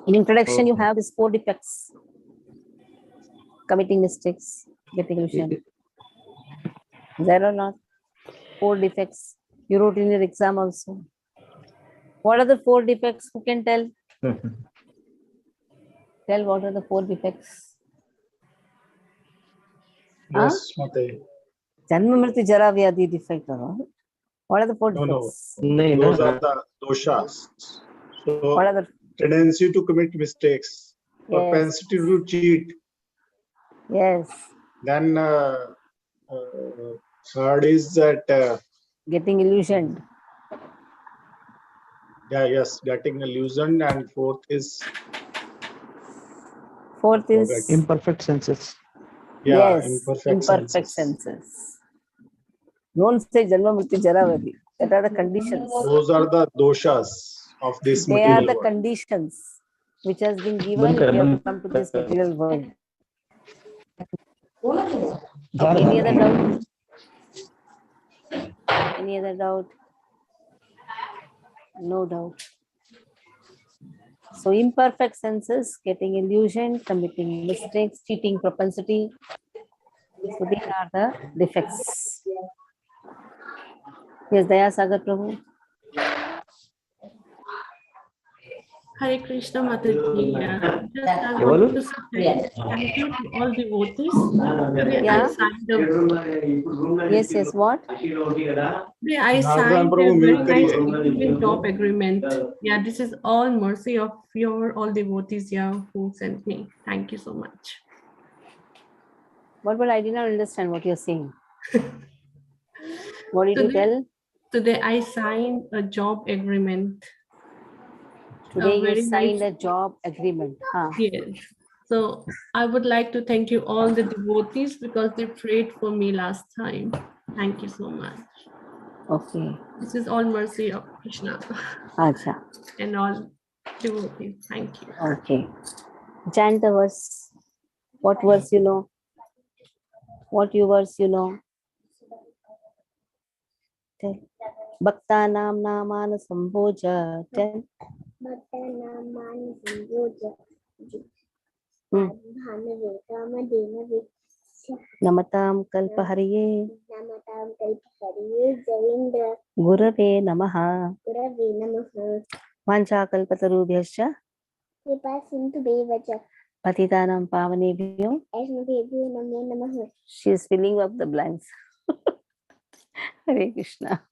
In introduction, you have these 4 defects: committing mistakes, getting illusion. Is there or not? 4 defects. You wrote in your exam also. What are the 4 defects? Who can tell? Tell what are the 4 defects? Yes, Mataji. Janma Mrityu Jara Vyadhi defect. What are the 4 defects? No. Those are the doshas. So, what are the tendency to commit mistakes, propensity to cheat. Yes. Then third is that getting illusioned. Yes, getting illusioned, and fourth is imperfect senses. Yeah, yes, imperfect senses. Don't say Janma Mrityu Jara Vyadhi. That are the conditions. Those are the doshas of this They material are the world. conditions which has been given if you have come to this material world. Okay, any other doubt? Any other doubt? No doubt. So imperfect senses, getting illusion, committing mistakes, cheating propensity. So these are the defects. Yes, Daya Sagar Prabhu. Hare Krishna Mataji. Just I want to say thank you to all devotees. Today I signed a Yes, what? Today I signed a very nice agreement, top agreement. Yeah, this is all mercy of your all devotees who sent me. Thank you so much. But I did not understand what you're saying. What did you tell? Today I signed a job agreement. Today you signed a job agreement. Yes. So I would like to thank you all the devotees because they prayed for me last time. Thank you so much. Okay. This is all mercy of Krishna. Acha. And all devotees. Thank you. Okay. Chant the verse. What verse you know? What verse you know? Tell. Bhakta Nam Namana Sambhoja. Tell. Bhakta Namana Sambhoja. Namatam Kalpahariye. Namatam Kalpahariye. Jayendra. Gurave Namaha. Gurave Namaha. Vancha Kalpatarubhyascha. Kripa Sindhu Devacha. Patitanam Pavanebhyo. Vaishnavebhyo Namo Namaha. She is filling up the blanks. Hare Krishna.